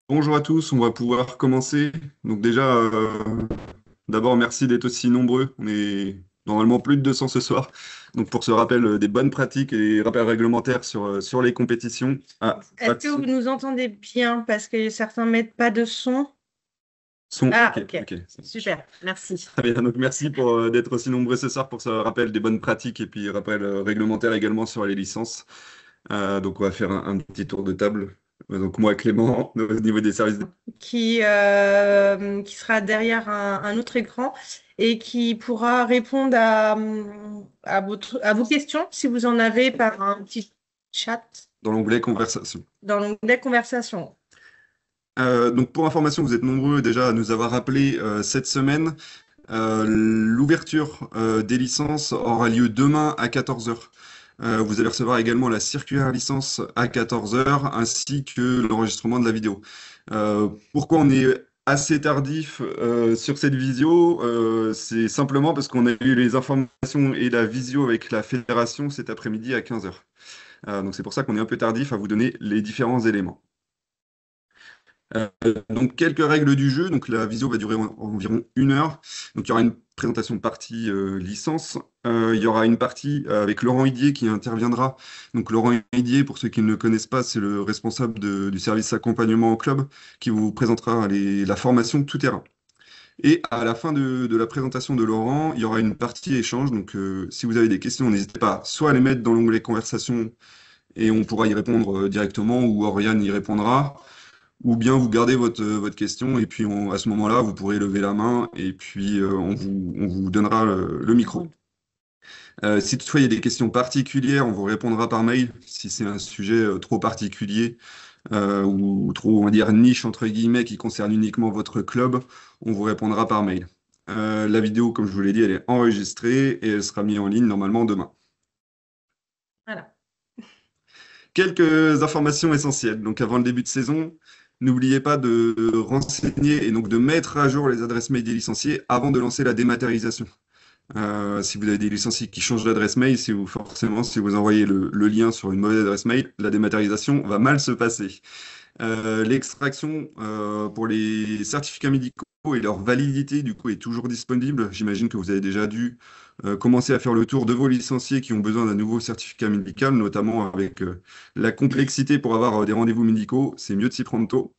Bonjour à tous, on va pouvoir commencer. Donc déjà, d'abord merci d'être aussi nombreux. On est normalement plus de 200 ce soir. Donc pour ce rappel des bonnes pratiques et rappels réglementaires sur les compétitions. Ah, pas Est-ce de que vous son. nous entendez bien? Parce que certains mettent pas de son. Son, Ah, ok, ok. ok. Super, merci. Très bien, donc merci pour d'être aussi nombreux ce soir pour ce rappel des bonnes pratiques et puis rappel réglementaire également sur les licences. Donc on va faire un petit tour de table. Donc moi, Clément, au niveau des services. Qui sera derrière un autre écran et qui pourra répondre à vos questions si vous en avez par un petit chat Dans l'onglet conversation. dans l'onglet conversation. Donc pour information, vous êtes nombreux déjà à nous avoir rappelé cette semaine. L'ouverture des licences aura lieu demain à 14 heures. Vous allez recevoir également la circulaire licence à 14 heures ainsi que l'enregistrement de la vidéo. Pourquoi on est assez tardif sur cette visio? C'est simplement parce qu'on a eu les informations et la visio avec la fédération cet après-midi à 15 heures. Donc c'est pour ça qu'on est un peu tardif à vous donner les différents éléments. Euh, donc quelques règles du jeu. Donc la visio va durer environ 1 heure. Donc il y aura une présentation partie licence. Il y aura une partie avec Laurent Idier qui interviendra. Donc Laurent Idier, pour ceux qui ne le connaissent pas, c'est le responsable du service accompagnement au club qui vous présentera la formation tout terrain. Et à la fin de la présentation de Laurent, il y aura une partie échange. Donc si vous avez des questions, n'hésitez pas soit à les mettre dans l'onglet conversation et on pourra y répondre directement ou Oriane y répondra. Ou bien vous gardez votre question et puis à ce moment-là, vous pourrez lever la main et puis on vous donnera le micro. Si toutefois il y a des questions particulières, on vous répondra par mail si c'est un sujet trop particulier ou trop, on va dire, niche entre guillemets qui concerne uniquement votre club, on vous répondra par mail. La vidéo, comme je vous l'ai dit, elle est enregistrée et elle sera mise en ligne normalement demain. Voilà. Quelques informations essentielles. Donc avant le début de saison, n'oubliez pas de renseigner et donc de mettre à jour les adresses mail des licenciés avant de lancer la dématérialisation. Si vous avez des licenciés qui changent d'adresse mail, forcément, si vous envoyez le lien sur une mauvaise adresse mail, la dématérialisation va mal se passer. L'extraction pour les certificats médicaux et leur validité, du coup, est toujours disponible. J'imagine que vous avez déjà dû commencer à faire le tour de vos licenciés qui ont besoin d'un nouveau certificat médical, notamment avec la complexité pour avoir des rendez-vous médicaux. C'est mieux de s'y prendre tôt.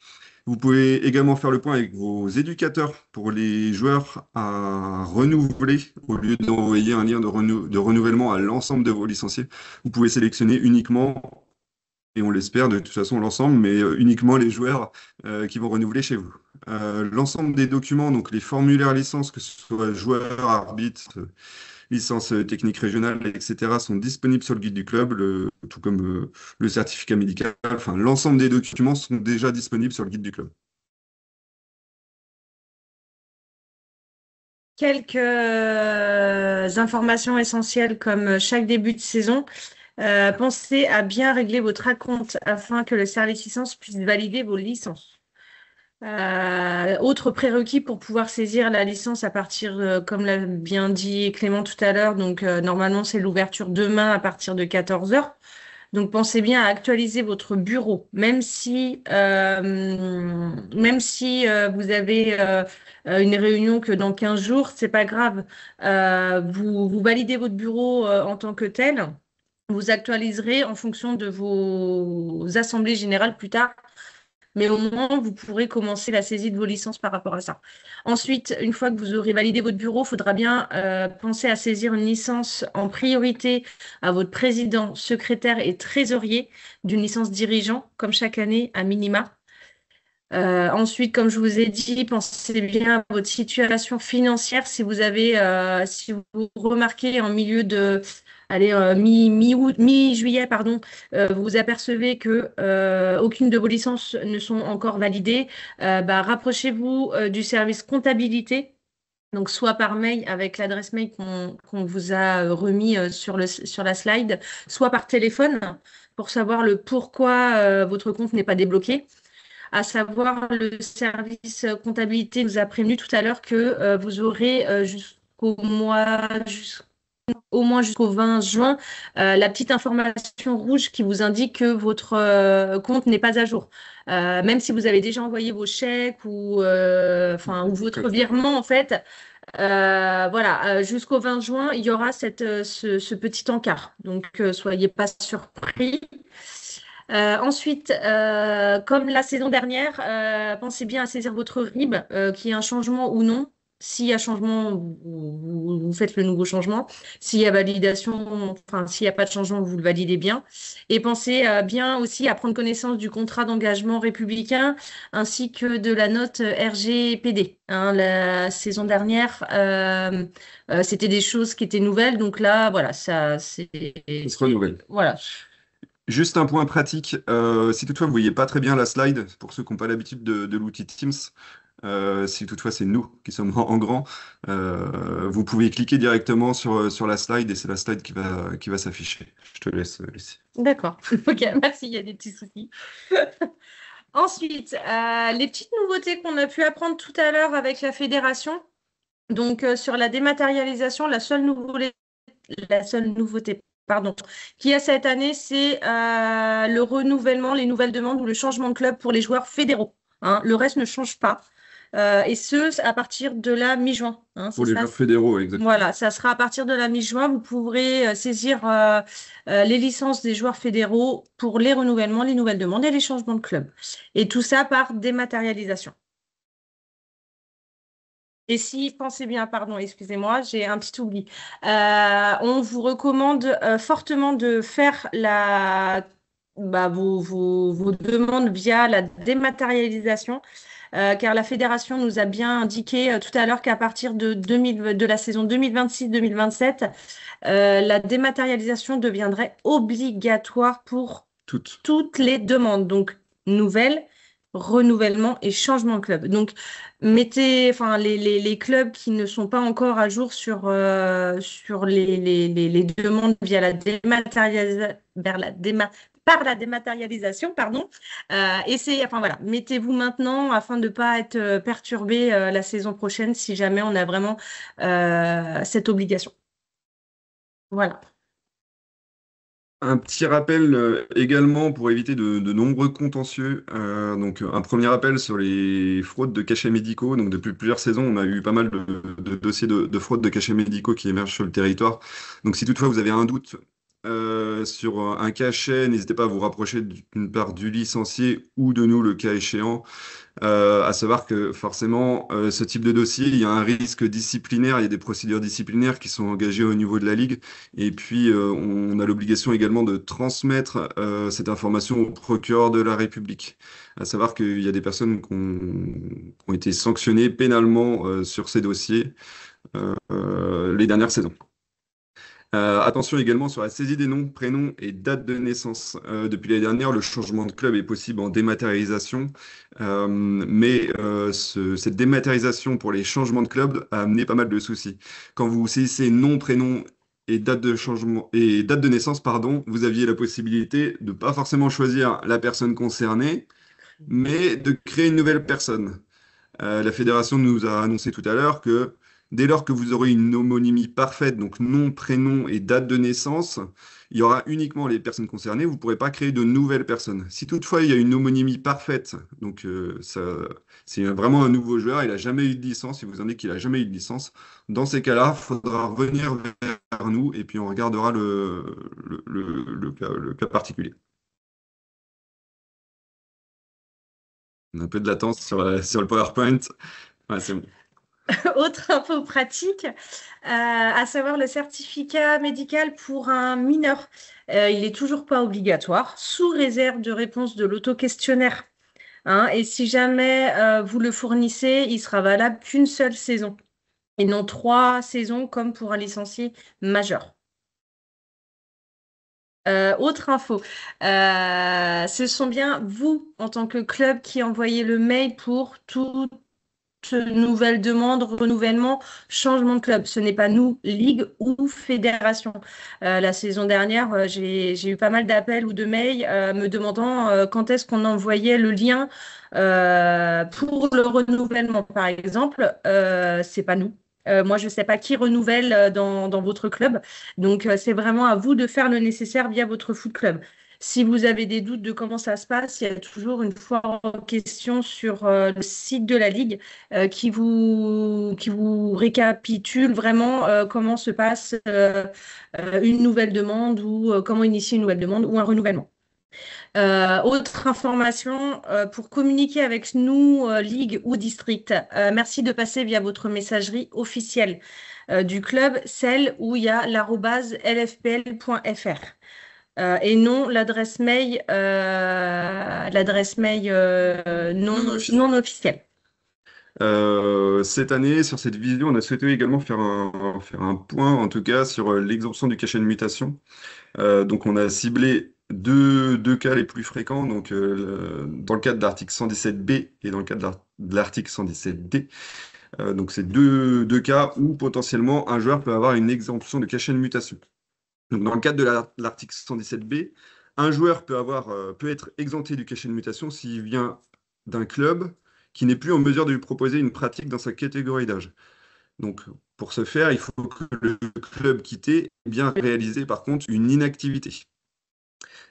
Vous pouvez également faire le point avec vos éducateurs pour les joueurs à renouveler. Au lieu d'envoyer un lien de renouvellement à l'ensemble de vos licenciés, vous pouvez sélectionner uniquement et on l'espère de toute façon l'ensemble, mais uniquement les joueurs qui vont renouveler chez vous. L'ensemble des documents, donc les formulaires licence, que ce soit joueur, arbitre, licence technique régionale, etc., sont disponibles sur le guide du club, tout comme le certificat médical. Enfin, l'ensemble des documents sont déjà disponibles sur le guide du club. Quelques informations essentielles comme chaque début de saison. Pensez à bien régler votre acompte afin que le service licence puisse valider vos licences. Autre prérequis pour pouvoir saisir la licence à partir, comme l'a bien dit Clément tout à l'heure, donc normalement c'est l'ouverture demain à partir de 14 heures. Donc pensez bien à actualiser votre bureau, même si vous avez une réunion que dans 15 jours, c'est pas grave. Vous validez votre bureau en tant que tel. Vous actualiserez en fonction de vos assemblées générales plus tard, mais au moins, vous pourrez commencer la saisie de vos licences par rapport à ça. Ensuite, une fois que vous aurez validé votre bureau, il faudra bien penser à saisir une licence en priorité à votre président, secrétaire et trésorier d'une licence dirigeant, comme chaque année, à minima. Ensuite, comme je vous ai dit, pensez bien à votre situation financière. Si vous remarquez en milieu de, allez, mi-août, mi-juillet, pardon, vous apercevez que aucune de vos licences ne sont encore validées, bah, rapprochez-vous du service comptabilité. Donc, soit par mail avec l'adresse mail qu'on vous a remis sur la slide, soit par téléphone pour savoir le pourquoi votre compte n'est pas débloqué. À savoir, le service comptabilité nous a prévenu tout à l'heure que vous aurez jusqu'au mois, au moins jusqu'au 20 juin, la petite information rouge qui vous indique que votre compte n'est pas à jour. Même si vous avez déjà envoyé vos chèques ou votre virement, en fait, voilà, jusqu'au 20 juin, il y aura ce petit encart. Donc, soyez pas surpris. Ensuite, comme la saison dernière, pensez bien à saisir votre RIB, qu'il y ait un changement ou non. S'il y a changement, vous faites le nouveau changement. S'il y a validation, enfin, s'il n'y a pas de changement, vous le validez bien. Et pensez bien aussi à prendre connaissance du contrat d'engagement républicain ainsi que de la note RGPD. Hein, la saison dernière, c'était des choses qui étaient nouvelles. Donc là, voilà, Ça se renouvelle. voilà. Juste un point pratique, si toutefois vous voyez pas très bien la slide, pour ceux qui n'ont pas l'habitude de l'outil Teams, si toutefois c'est nous qui sommes en grand, vous pouvez cliquer directement sur la slide et c'est la slide qui va s'afficher. Je te laisse, Lucie. D'accord. Ok, merci, il y a des petits soucis. Ensuite, les petites nouveautés qu'on a pu apprendre tout à l'heure avec la fédération. Donc, sur la dématérialisation, la seule nouveauté, pardon, qu'il y a cette année, c'est le renouvellement, les nouvelles demandes ou le changement de club pour les joueurs fédéraux. Hein. Le reste ne change pas. Et ce, à partir de la mi-juin. Hein, c'est Pour les ça. joueurs fédéraux, exactement. Voilà, ça sera à partir de la mi-juin. Vous pourrez saisir les licences des joueurs fédéraux pour les renouvellements, les nouvelles demandes et les changements de club. Et tout ça par dématérialisation. Et si, pensez bien, pardon, excusez-moi, j'ai un petit oubli. On vous recommande fortement de faire vos demandes via la dématérialisation, car la fédération nous a bien indiqué tout à l'heure qu'à partir de la saison 2026-2027, la dématérialisation deviendrait obligatoire pour toutes les demandes, donc nouvelles, renouvellement et changement de club. Donc, mettez, enfin, les clubs qui ne sont pas encore à jour sur les demandes via la par la dématérialisation, pardon. Enfin voilà, mettez-vous maintenant afin de ne pas être perturbé la saison prochaine si jamais on a vraiment cette obligation. Voilà. Un petit rappel également pour éviter de nombreux contentieux. Donc, un premier rappel sur les fraudes de cachets médicaux. Donc, depuis plusieurs saisons, on a eu pas mal de dossiers de fraude de cachets médicaux qui émergent sur le territoire. Donc, si toutefois vous avez un doute sur un cachet, n'hésitez pas à vous rapprocher d'une part du licencié ou de nous, le cas échéant. À savoir que forcément, ce type de dossier, il y a un risque disciplinaire, il y a des procédures disciplinaires qui sont engagées au niveau de la Ligue. Et puis, on a l'obligation également de transmettre cette information au procureur de la République. À savoir qu'il y a des personnes qui ont été sanctionnées pénalement sur ces dossiers les dernières saisons. Attention également sur la saisie des noms, prénoms et dates de naissance. Depuis l'année dernière, le changement de club est possible en dématérialisation, cette dématérialisation pour les changements de club a amené pas mal de soucis. Quand vous saisissez nom, prénom et date de changement et date de naissance, pardon, vous aviez la possibilité de pas forcément choisir la personne concernée, mais de créer une nouvelle personne. La fédération nous a annoncé tout à l'heure que dès lors que vous aurez une homonymie parfaite, donc nom, prénom et date de naissance, il y aura uniquement les personnes concernées, vous ne pourrez pas créer de nouvelles personnes. Si toutefois il y a une homonymie parfaite, donc c'est vraiment un nouveau joueur, il n'a jamais eu de licence, il vous indique qu'il n'a jamais eu de licence, dans ces cas-là, il faudra revenir vers nous et puis on regardera le cas particulier. On a un peu de latence sur le PowerPoint. Ouais, c'est bon. Autre info pratique, à savoir le certificat médical pour un mineur. Il n'est toujours pas obligatoire, sous réserve de réponse de l'auto-questionnaire. Hein, et si jamais vous le fournissez, il sera valable qu'une seule saison et non 3 saisons comme pour un licencié majeur. Autre info, ce sont bien vous, en tant que club, qui envoyez le mail pour toute nouvelle demande, renouvellement, changement de club. Ce n'est pas nous, ligue ou fédération. La saison dernière, j'ai eu pas mal d'appels ou de mails me demandant quand est-ce qu'on envoyait le lien pour le renouvellement, par exemple. C'est pas nous. Moi, je ne sais pas qui renouvelle dans votre club. Donc, c'est vraiment à vous de faire le nécessaire via votre foot club. Si vous avez des doutes de comment ça se passe, il y a toujours une fois en question sur le site de la Ligue qui vous récapitule vraiment comment se passe une nouvelle demande ou comment initier une nouvelle demande ou un renouvellement. Autre information, pour communiquer avec nous, Ligue ou District, merci de passer via votre messagerie officielle du club, celle où il y a l'arobase lfpl.fr. Et non l'adresse mail Non officiel. non officielle. Cette année, sur cette vidéo, on a souhaité également faire un point, en tout cas, sur l'exemption du cachet de mutation. Donc, on a ciblé deux cas les plus fréquents, donc dans le cadre de l'article 117b et dans le cadre de l'article 117d. Donc, c'est deux cas où potentiellement un joueur peut avoir une exemption de cachet de mutation. Donc, dans le cadre de l'article 117b, un joueur peut être exempté du cachet de mutation s'il vient d'un club qui n'est plus en mesure de lui proposer une pratique dans sa catégorie d'âge. Donc, pour ce faire, il faut que le club quitté ait bien réalisé, par contre, une inactivité.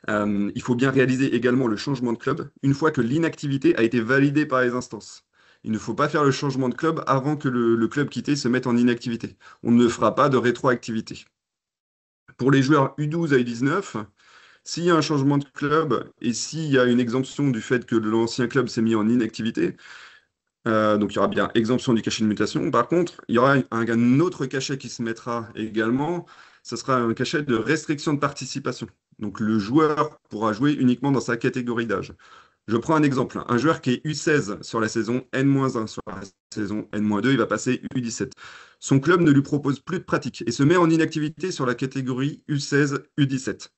Il faut bien réaliser également le changement de club une fois que l'inactivité a été validée par les instances. Il ne faut pas faire le changement de club avant que le club quitté se mette en inactivité. On ne fera pas de rétroactivité. Pour les joueurs U12 à U19, s'il y a un changement de club et s'il y a une exemption du fait que l'ancien club s'est mis en inactivité, donc il y aura bien exemption du cachet de mutation. Par contre, il y aura un autre cachet qui se mettra également. Ce sera un cachet de restriction de participation. Donc le joueur pourra jouer uniquement dans sa catégorie d'âge. Je prends un exemple. Un joueur qui est U16 sur la saison N-1, sur la saison N-2, il va passer U17. Son club ne lui propose plus de pratique et se met en inactivité sur la catégorie U16, U17.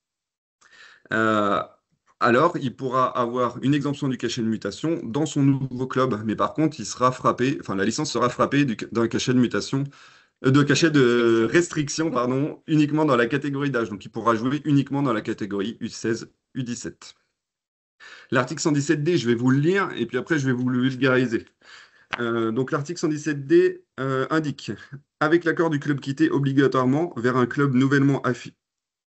Alors, il pourra avoir une exemption du cachet de mutation dans son nouveau club, mais par contre, il sera frappé, enfin, la licence sera frappée d'un cachet de mutation, de cachet de restriction, pardon, uniquement dans la catégorie d'âge. Donc, il pourra jouer uniquement dans la catégorie U16, U17. L'article 117D, je vais vous le lire et puis après, je vais vous le vulgariser. Donc, l'article 117D indique, avec l'accord du club quitté obligatoirement vers un club nouvellement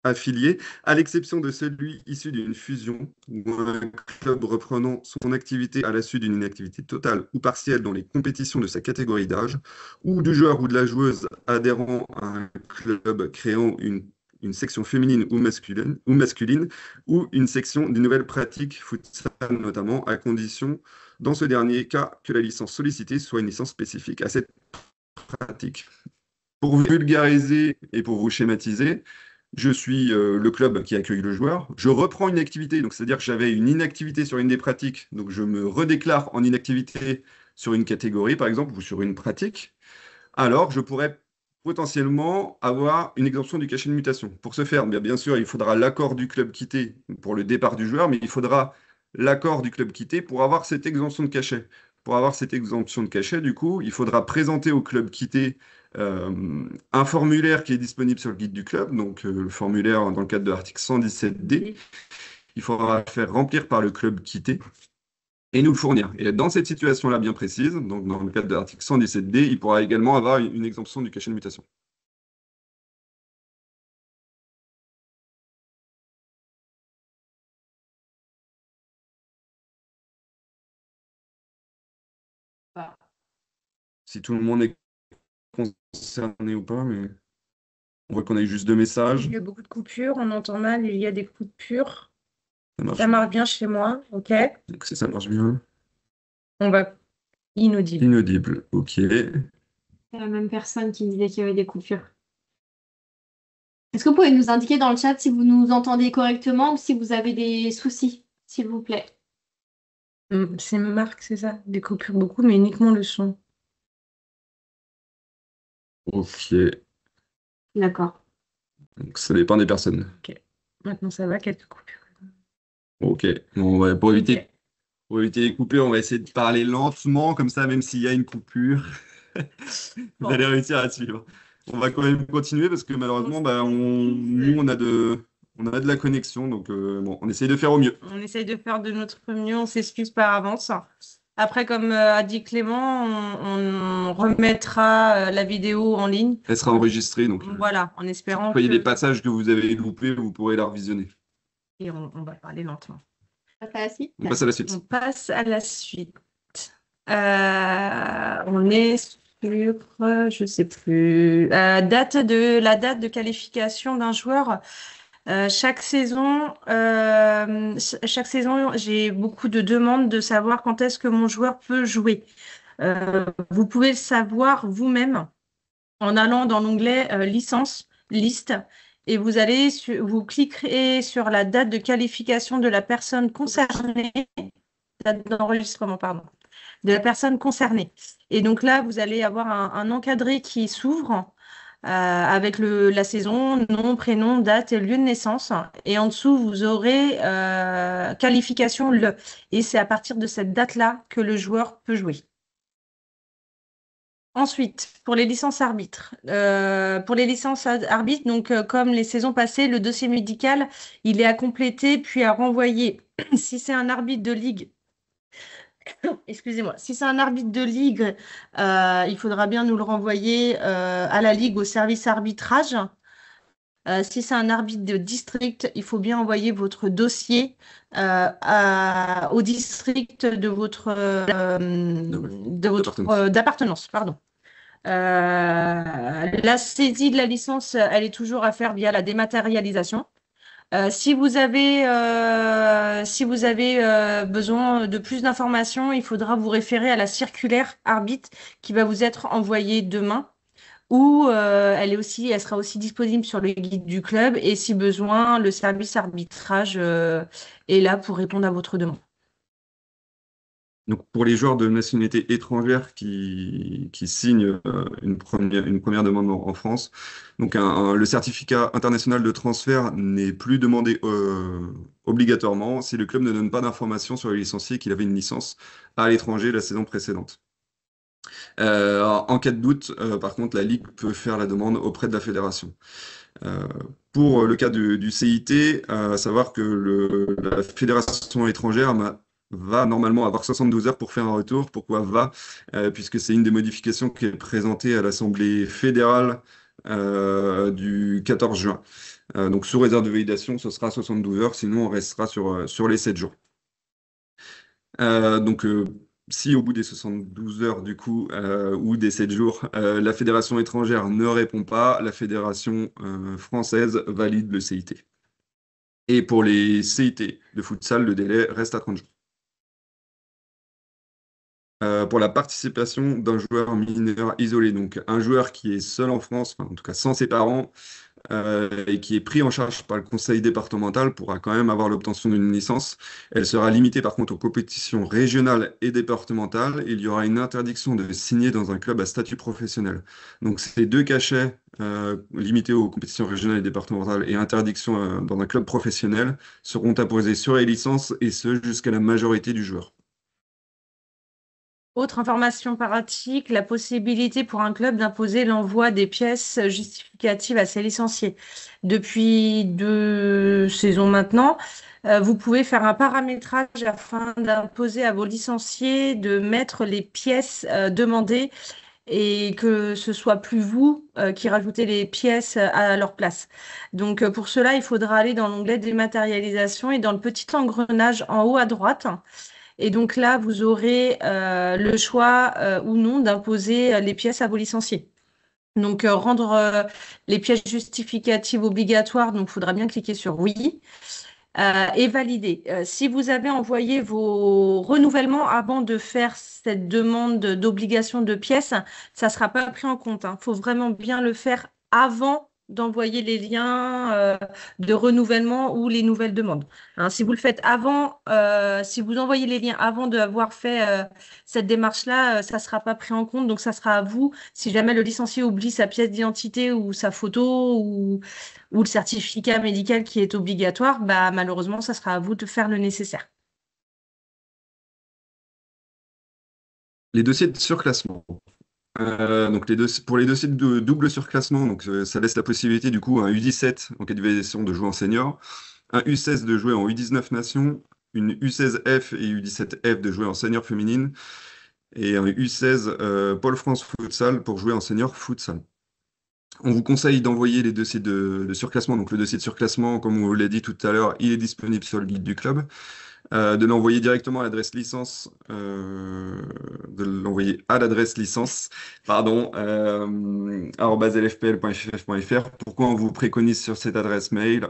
affilié, à l'exception de celui issu d'une fusion ou un club reprenant son activité à la suite d'une inactivité totale ou partielle dans les compétitions de sa catégorie d'âge, ou du joueur ou de la joueuse adhérant à un club créant une section féminine ou masculine, ou une section d'une nouvelle pratique futsal notamment, à condition, dans ce dernier cas, que la licence sollicitée soit une licence spécifique à cette pratique. Pour vulgariser et pour vous schématiser, je suis le club qui accueille le joueur. Je reprends une activité, donc c'est-à-dire que j'avais une inactivité sur une des pratiques, donc je me redéclare en inactivité sur une catégorie, par exemple, ou sur une pratique. Alors, je pourrais potentiellement avoir une exemption du cachet de mutation. Pour ce faire, bien sûr, il faudra l'accord du club quitté pour le départ du joueur, mais il faudra l'accord du club quitté pour avoir cette exemption de cachet. Pour avoir cette exemption de cachet, du coup, il faudra présenter au club quitté un formulaire qui est disponible sur le guide du club, donc le formulaire dans le cadre de l'article 117D. Il faudra faire remplir par le club quitté et nous le fournir. Et dans cette situation-là bien précise, donc dans le cadre de l'article 117D, il pourra également avoir une exemption du cachet de mutation. Voilà. Si tout le monde est concerné ou pas, mais on voit qu'on a eu juste deux messages. Il y a beaucoup de coupures, on entend mal, il y a des coupures. Ça Ça marche. marche bien chez moi, ok. Donc ça marche bien. On va inaudible. Inaudible, ok. C'est la même personne qui me disait qu'il y avait des coupures. Est-ce que vous pouvez nous indiquer dans le chat si vous nous entendez correctement ou si vous avez des soucis, s'il vous plaît? C'est Marc, c'est ça? Des coupures beaucoup, mais uniquement le son. Ok, D'accord. donc ça dépend des personnes. Ok. Maintenant, ça va, quelques coupures. Ok, bon, ouais, pour éviter, Ok. pour éviter les coupures, on va essayer de parler lentement, comme ça, même s'il y a une coupure, vous Bon. allez réussir à suivre. On va quand même continuer parce que malheureusement, nous, on a de la connexion, donc bon, on essaye de faire au mieux. On essaye de faire de notre mieux, on s'excuse par avance. Après, comme a dit Clément, on remettra la vidéo en ligne. Elle sera enregistrée, donc Voilà, en si espérant toutefois il y a des que... passages que vous avez loupés, vous pourrez la revisionner. Et on va parler lentement. Ça fait la suite. On passe à la On suite. passe à la suite. On est sur, je sais plus, la date de qualification d'un joueur. Chaque saison, j'ai beaucoup de demandes de savoir quand est-ce que mon joueur peut jouer. Vous pouvez le savoir vous-même en allant dans l'onglet licence, liste, et vous cliquerez sur la date de qualification de la personne concernée, date d'enregistrement, pardon, de la personne concernée. Et donc là, vous allez avoir un encadré qui s'ouvre avec la saison, nom, prénom, date et lieu de naissance. Et en dessous, vous aurez qualification le. Et c'est à partir de cette date-là que le joueur peut jouer. Ensuite, pour les licences arbitres. Donc comme les saisons passées, le dossier médical, il est à compléter puis à renvoyer. Si c'est un arbitre de ligue, excusez-moi, si c'est un arbitre de ligue, il faudra bien nous le renvoyer à la ligue, au service arbitrage. Si c'est un arbitre de district, il faut bien envoyer votre dossier au district d'appartenance, pardon. La saisie de la licence, elle est toujours à faire via la dématérialisation. Si vous avez besoin de plus d'informations, il faudra vous référer à la circulaire arbitre qui va vous être envoyée demain, ou elle sera aussi disponible sur le guide du club, et si besoin, le service arbitrage est là pour répondre à votre demande. Donc, pour les joueurs de nationalité étrangère qui signent une première demande en France, donc le certificat international de transfert n'est plus demandé obligatoirement si le club ne donne pas d'informations sur le licencié qu'il avait une licence à l'étranger la saison précédente. En cas de doute, par contre, la Ligue peut faire la demande auprès de la fédération. Pour le cas du CIT, à savoir que la fédération étrangère va normalement avoir 72 heures pour faire un retour. Pourquoi va? Puisque c'est une des modifications qui est présentée à l'Assemblée fédérale du 14 juin. Donc sous réserve de validation, ce sera 72 heures, sinon on restera sur les 7 jours. Donc si au bout des 72 heures du coup ou des 7 jours, la fédération étrangère ne répond pas, la fédération française valide le CIT. Et pour les CIT de futsal, le délai reste à 30 jours. Pour la participation d'un joueur mineur isolé, donc un joueur qui est seul en France, enfin, en tout cas sans ses parents, et qui est pris en charge par le conseil départemental pourra quand même avoir l'obtention d'une licence. Elle sera limitée par contre aux compétitions régionales et départementales. Il y aura une interdiction de signer dans un club à statut professionnel. Donc ces deux cachets limités aux compétitions régionales et départementales et interdiction dans un club professionnel seront apposés sur les licences, et ce jusqu'à la majorité du joueur. Autre information pratique, la possibilité pour un club d'imposer l'envoi des pièces justificatives à ses licenciés. Depuis 2 saisons maintenant, vous pouvez faire un paramétrage afin d'imposer à vos licenciés de mettre les pièces demandées, et que ce soit plus vous qui rajoutez les pièces à leur place. Donc pour cela, il faudra aller dans l'onglet dématérialisation et dans le petit engrenage en haut à droite. Et donc là, vous aurez le choix ou non d'imposer les pièces à vos licenciés. Donc rendre les pièces justificatives obligatoires, donc il faudra bien cliquer sur oui. Et valider. Si vous avez envoyé vos renouvellements avant de faire cette demande d'obligation de pièces, ça ne sera pas pris en compte. Il faut vraiment bien le faire avant d'envoyer les liens de renouvellement ou les nouvelles demandes. Si vous le faites avant, si vous envoyez les liens avant d'avoir fait cette démarche-là, ça ne sera pas pris en compte. Donc, ça sera à vous. Si jamais le licencié oublie sa pièce d'identité ou sa photo ou le certificat médical qui est obligatoire, bah, malheureusement, ça sera à vous de faire le nécessaire. Les dossiers de surclassement. Donc pour les dossiers de double surclassement, donc, ça laisse la possibilité du coup à un U17 en cas de validation de jouer en senior, un U16 de jouer en U19 nation, une U16F et U17F de jouer en senior féminine et un U16 Pôle France Futsal pour jouer en senior futsal. On vous conseille d'envoyer les dossiers de surclassement. Donc le dossier de surclassement, comme on vous l'a dit tout à l'heure, il est disponible sur le guide du club. De l'envoyer directement à l'adresse licence, de l'envoyer à l'adresse licence, pardon, @lfpl.ff.fr. Pourquoi on vous préconise sur cette adresse mail?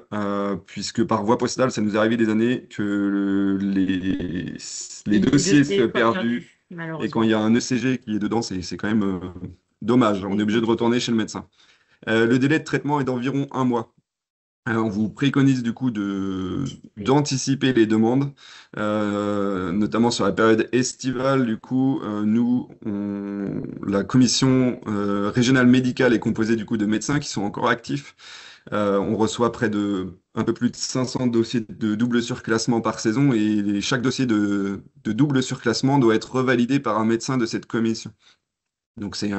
Puisque par voie postale, ça nous est arrivé des années que les dossiers soient perdus. Et quand Malheureusement. il y a un ECG qui est dedans, c'est quand même dommage. On est obligé de retourner chez le médecin. Le délai de traitement est d'environ 1 mois. On vous préconise du coup d'anticiper les demandes, notamment sur la période estivale. Du coup, la commission régionale médicale est composée du coup de médecins qui sont encore actifs. On reçoit un peu plus de 500 dossiers de double surclassement par saison et chaque dossier de double surclassement doit être revalidé par un médecin de cette commission. Donc c'est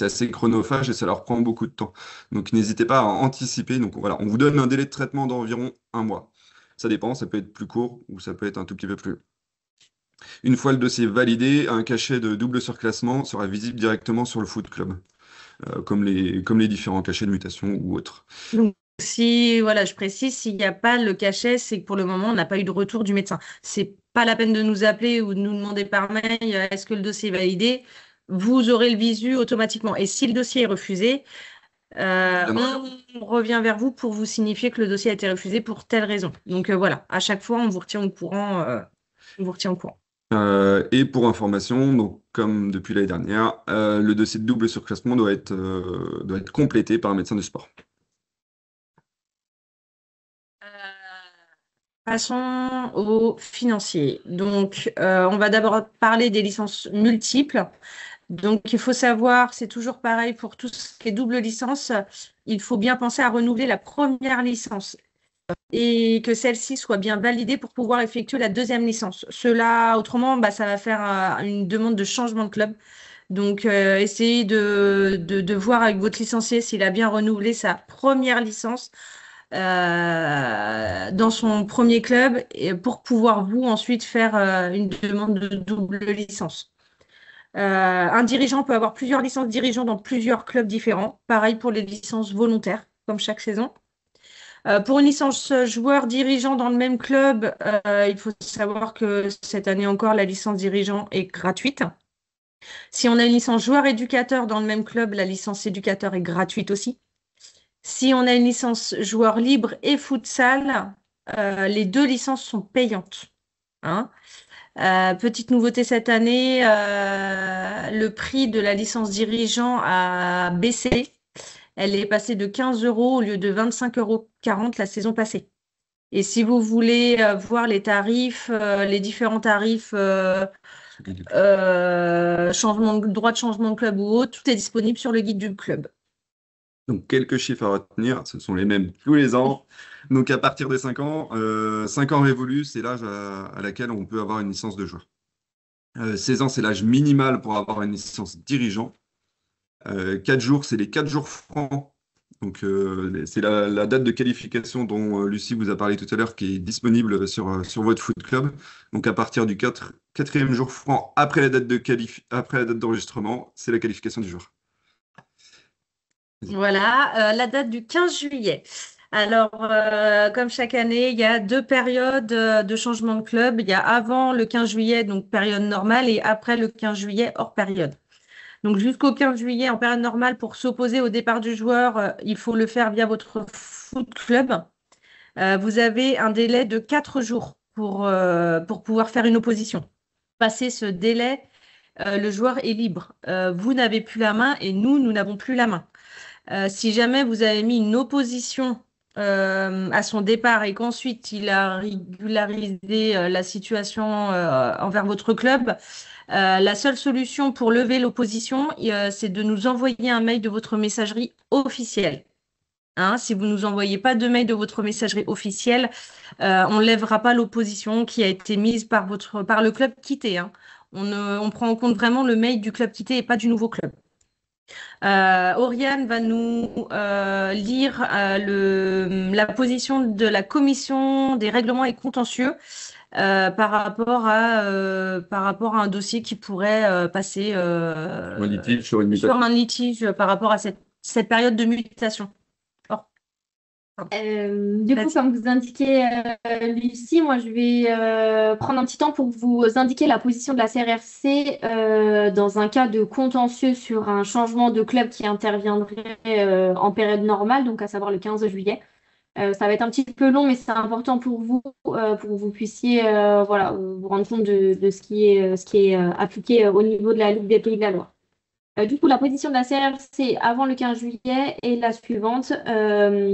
assez chronophage et ça leur prend beaucoup de temps. Donc n'hésitez pas à anticiper. Donc voilà, on vous donne un délai de traitement d'environ 1 mois. Ça dépend, ça peut être plus court ou ça peut être un tout petit peu plus long. Une fois le dossier validé, un cachet de double surclassement sera visible directement sur le Foot Club, comme les différents cachets de mutation ou autres. Donc, voilà, je précise, s'il n'y a pas le cachet, c'est que pour le moment, on n'a pas eu de retour du médecin. C'est pas la peine de nous appeler ou de nous demander par mail, est-ce que le dossier est validé? Vous aurez le visu automatiquement. Et si le dossier est refusé, on revient vers vous pour vous signifier que le dossier a été refusé pour telle raison. Donc voilà, à chaque fois, on vous retient au courant. Et pour information, donc, comme depuis l'année dernière, le dossier de double surclassement doit être complété par un médecin de sport. Passons aux financiers. Donc, on va d'abord parler des licences multiples. Donc, il faut savoir, c'est toujours pareil pour tout ce qui est double licence, il faut bien penser à renouveler la première licence et que celle-ci soit bien validée pour pouvoir effectuer la deuxième licence. Cela, autrement, ça va faire une demande de changement de club. Donc, essayez de voir avec votre licencié s'il a bien renouvelé sa première licence dans son premier club et pour pouvoir, vous, ensuite faire une demande de double licence. Un dirigeant peut avoir plusieurs licences dirigeants dans plusieurs clubs différents. Pareil pour les licences volontaires, comme chaque saison. Pour une licence joueur dirigeant dans le même club, il faut savoir que cette année encore, la licence dirigeant est gratuite. Si on a une licence joueur éducateur dans le même club, la licence éducateur est gratuite aussi. Si on a une licence joueur libre et futsal, les 2 licences sont payantes. Hein. Petite nouveauté cette année, le prix de la licence dirigeant a baissé. Elle est passée de 15 € au lieu de 25,40 € la saison passée. Et si vous voulez voir les tarifs, les différents tarifs, droit de changement de club ou autre, tout est disponible sur le guide du club. Donc, quelques chiffres à retenir, ce sont les mêmes tous les ans. Donc, à partir de 5 ans, 5 ans révolus, c'est l'âge à laquelle on peut avoir une licence de joueur. 16 ans, c'est l'âge minimal pour avoir une licence dirigeant. 4 jours, c'est les 4 jours francs. Donc, c'est la date de qualification dont Lucie vous a parlé tout à l'heure qui est disponible sur votre foot club. Donc, à partir du 4e jour franc après la date d'enregistrement, c'est la qualification du joueur. Voilà, la date du 15 juillet. Alors, comme chaque année, il y a 2 périodes de changement de club. Il y a avant le 15 juillet, donc période normale, et après le 15 juillet, hors période. Donc, jusqu'au 15 juillet, en période normale, pour s'opposer au départ du joueur, il faut le faire via votre foot club. Vous avez un délai de 4 jours pour pouvoir faire une opposition. Passé ce délai, le joueur est libre. Vous n'avez plus la main et nous n'avons plus la main. Si jamais vous avez mis une opposition à son départ et qu'ensuite il a régularisé la situation envers votre club, la seule solution pour lever l'opposition, c'est de nous envoyer un mail de votre messagerie officielle. Hein, si vous ne nous envoyez pas de mail de votre messagerie officielle, on ne lèvera pas l'opposition qui a été mise par le club quitté. Hein. On prend en compte vraiment le mail du club quitté et pas du nouveau club. Oriane va nous lire la position de la commission des règlements et contentieux par rapport à un dossier qui pourrait passer Un litige sur une sur mutation. un litige par rapport à cette période de mutation. Or, Du coup, comme vous indiquez, Lucie, moi je vais prendre un petit temps pour vous indiquer la position de la CRRC dans un cas de contentieux sur un changement de club qui interviendrait en période normale, donc à savoir le 15 juillet. Ça va être un petit peu long, mais c'est important pour que vous puissiez voilà, vous rendre compte de ce qui est appliqué au niveau de la Ligue des Pays de la Loire. Du coup, la position de la CRC avant le 15 juillet est la suivante.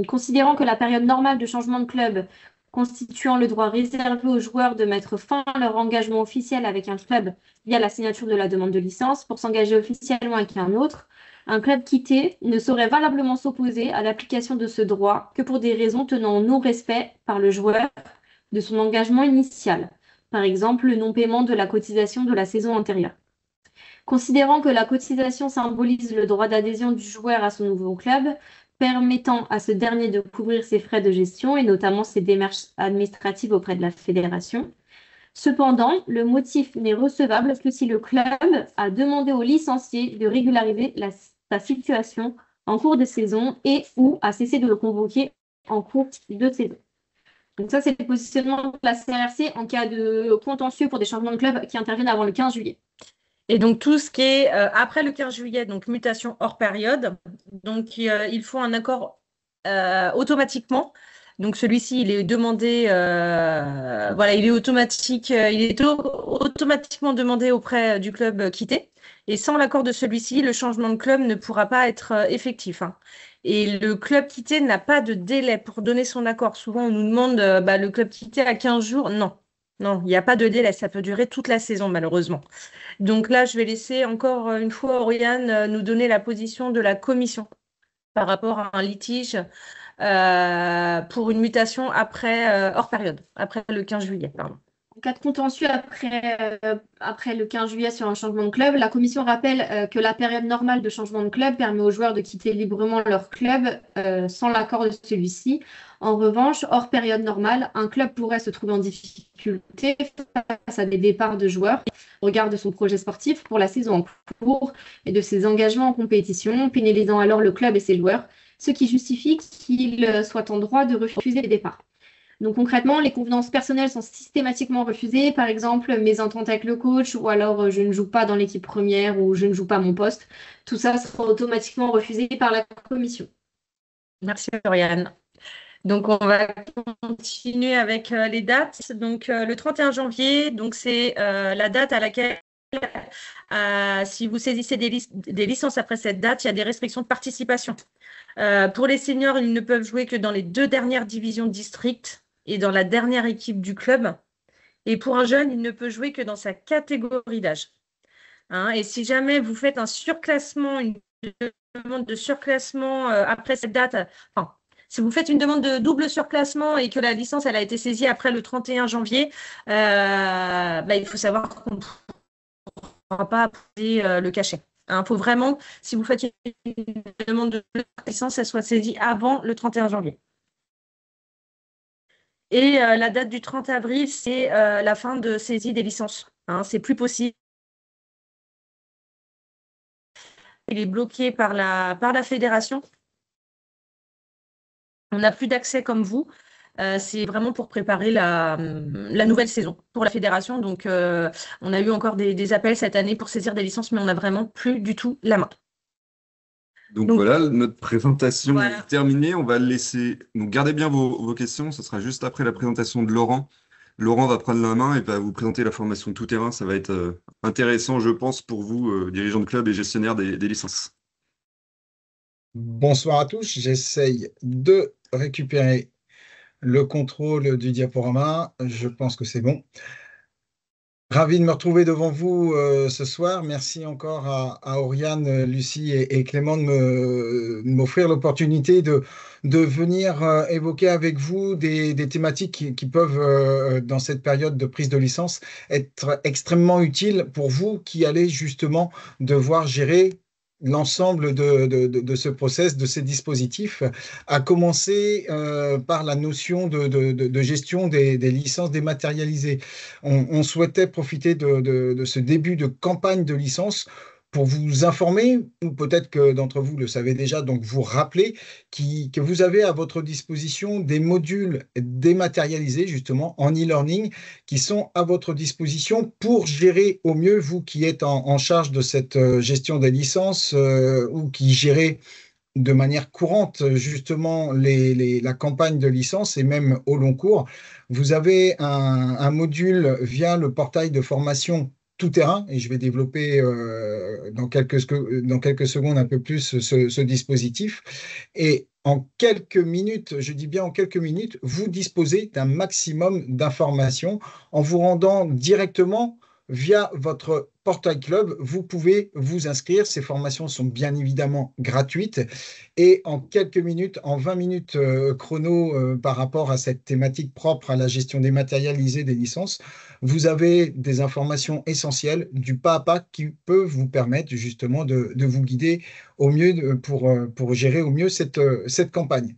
Considérant que la période normale de changement de club constituant le droit réservé aux joueurs de mettre fin à leur engagement officiel avec un club via la signature de la demande de licence pour s'engager officiellement avec un autre, un club quitté ne saurait valablement s'opposer à l'application de ce droit que pour des raisons tenant au non-respect par le joueur de son engagement initial. Par exemple, le non-paiement de la cotisation de la saison antérieure. Considérant que la cotisation symbolise le droit d'adhésion du joueur à son nouveau club, permettant à ce dernier de couvrir ses frais de gestion et notamment ses démarches administratives auprès de la fédération. Cependant, le motif n'est recevable que si le club a demandé au licencié de régulariser sa situation en cours de saison et ou a cessé de le convoquer en cours de saison. Donc ça, c'est le positionnement de la CRC en cas de contentieux pour des changements de club qui interviennent avant le 15 juillet. Et donc, tout ce qui est après le 15 juillet, donc mutation hors période, donc il faut un accord automatiquement. Donc, celui-ci, il est demandé, voilà, il est automatique, automatiquement demandé auprès du club quitté. Et sans l'accord de celui-ci, le changement de club ne pourra pas être effectif, hein. Et le club quitté n'a pas de délai pour donner son accord. Souvent, on nous demande le club quitté à 15 jours. Non, non, il n'y a pas de délai. Ça peut durer toute la saison, malheureusement. Donc là, je vais laisser encore une fois Oriane nous donner la position de la commission par rapport à un litige pour une mutation hors période, après le 15 juillet, pardon. En cas de contentieux après le 15 juillet sur un changement de club, la commission rappelle que la période normale de changement de club permet aux joueurs de quitter librement leur club sans l'accord de celui-ci. En revanche, hors période normale, un club pourrait se trouver en difficulté face à des départs de joueurs au regard de son projet sportif pour la saison en cours et de ses engagements en compétition, pénalisant alors le club et ses joueurs, ce qui justifie qu'il soit en droit de refuser les départs. Donc concrètement, les convenances personnelles sont systématiquement refusées. Par exemple, mes ententes avec le coach ou alors je ne joue pas dans l'équipe première ou je ne joue pas mon poste. Tout ça sera automatiquement refusé par la commission. Merci, Oriane. Donc, on va continuer avec les dates. Donc, le 31 janvier, donc c'est la date à laquelle, si vous saisissez des licences après cette date, il y a des restrictions de participation. Pour les seniors, ils ne peuvent jouer que dans les 2 dernières divisions de district et dans la dernière équipe du club. Et pour un jeune, il ne peut jouer que dans sa catégorie d'âge. Hein, et si jamais vous faites un surclassement, une demande de surclassement après cette date, enfin, si vous faites une demande de double surclassement et que la licence elle a été saisie après le 31 janvier, il faut savoir qu'on ne pourra pas apposer le cachet. Il faut vraiment, si vous faites une demande de licence, elle soit saisie avant le 31 janvier. Et la date du 30 avril, c'est la fin de saisie des licences. Hein, c'est plus possible. Il est bloqué par la fédération. On n'a plus d'accès comme vous. C'est vraiment pour préparer la nouvelle saison pour la fédération. Donc, on a eu encore des appels cette année pour saisir des licences, mais on n'a vraiment plus du tout la main. Donc voilà, notre présentation Voilà. est terminée. On va le laisser. Donc gardez bien vos questions. Ce sera juste après la présentation de Laurent. Laurent va prendre la main et va vous présenter la formation tout terrain. Ça va être intéressant, je pense, pour vous, dirigeants de club et gestionnaires des licences. Bonsoir à tous. J'essaye de récupérer le contrôle du diaporama. Je pense que c'est bon. Ravi de me retrouver devant vous ce soir. Merci encore à Oriane, Lucie et Clément de m'offrir l'opportunité de venir évoquer avec vous des thématiques qui peuvent, dans cette période de prise de licence, être extrêmement utiles pour vous qui allez justement devoir gérer l'ensemble de ce process, de ces dispositifs, à commencer par la notion de gestion des licences dématérialisées. On souhaitait profiter de ce début de campagne de licence pour vous informer, ou peut-être que d'entre vous le savez déjà, donc vous rappeler que vous avez à votre disposition des modules dématérialisés, justement, en e-learning, qui sont à votre disposition pour gérer au mieux, vous qui êtes en charge de cette gestion des licences ou qui gérez de manière courante justement la campagne de licence et même au long cours. Vous avez un module via le portail de formation tout terrain, et je vais développer dans quelques secondes un peu plus ce dispositif. Et en quelques minutes, je dis bien en quelques minutes, vous disposez d'un maximum d'informations en vous rendant directement via votre portail club. Vous pouvez vous inscrire. Ces formations sont bien évidemment gratuites. Et en quelques minutes, en 20 minutes chrono par rapport à cette thématique propre à la gestion dématérialisée des licences, vous avez des informations essentielles du pas à pas qui peuvent vous permettre justement de vous guider au mieux pour gérer au mieux cette campagne.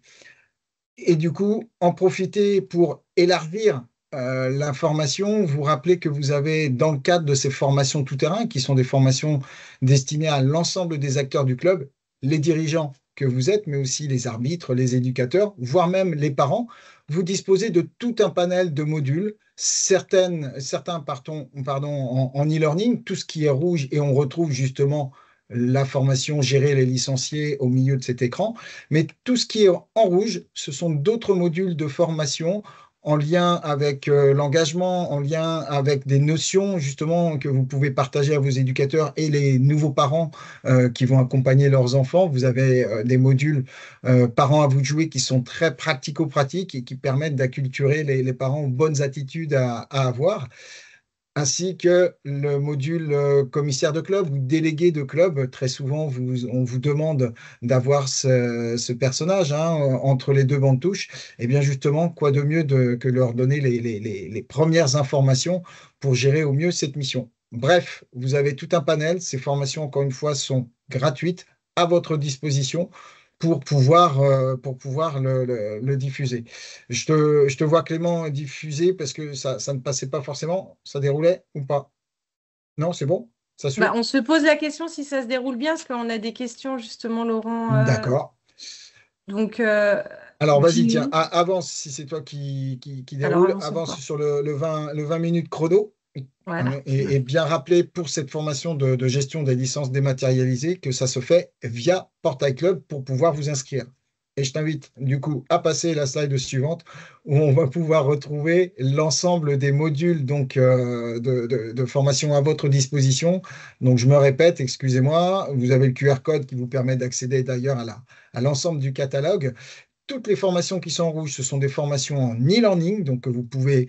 Et du coup, en profiter pour élargir l'information, vous rappelez que vous avez, dans le cadre de ces formations tout-terrain, qui sont des formations destinées à l'ensemble des acteurs du club, les dirigeants que vous êtes, mais aussi les arbitres, les éducateurs, voire même les parents, vous disposez de tout un panel de modules, certains en e-learning, tout ce qui est rouge, et on retrouve justement la formation gérer les licenciés au milieu de cet écran. Mais tout ce qui est en rouge, ce sont d'autres modules de formation en lien avec l'engagement, en lien avec des notions justement que vous pouvez partager à vos éducateurs et les nouveaux parents qui vont accompagner leurs enfants. Vous avez des modules parents à vous de jouer qui sont très pratico-pratiques et qui permettent d'acculturer les parents aux bonnes attitudes à avoir, ainsi que le module commissaire de club ou délégué de club. Très souvent, on vous demande d'avoir ce personnage entre les deux bandes touches. Et bien justement, quoi de mieux que leur donner les premières informations pour gérer au mieux cette mission. Bref, vous avez tout un panel. Ces formations, encore une fois, sont gratuites à votre disposition pour pouvoir le diffuser. Je te vois, Clément, diffuser parce que ça ne passait pas forcément. Ça déroulait ou pas? Non, c'est bon? Ça suit? On se pose la question si ça se déroule bien, parce qu'on a des questions justement, Laurent. D'accord. Donc, Alors, vas-y, tiens, dis-nous. Avance si c'est toi qui Alors, déroule. avançons Avance quoi. sur le 20 minutes chrono. Voilà. Et bien rappeler pour cette formation de gestion des licences dématérialisées que ça se fait via Portail Club pour pouvoir vous inscrire. Et je t'invite du coup à passer la slide suivante où on va pouvoir retrouver l'ensemble des modules donc, de formation à votre disposition. Donc je me répète, excusez-moi, vous avez le QR code qui vous permet d'accéder d'ailleurs à l'ensemble du catalogue. Toutes les formations qui sont en rouge, ce sont des formations en e-learning, donc que vous pouvez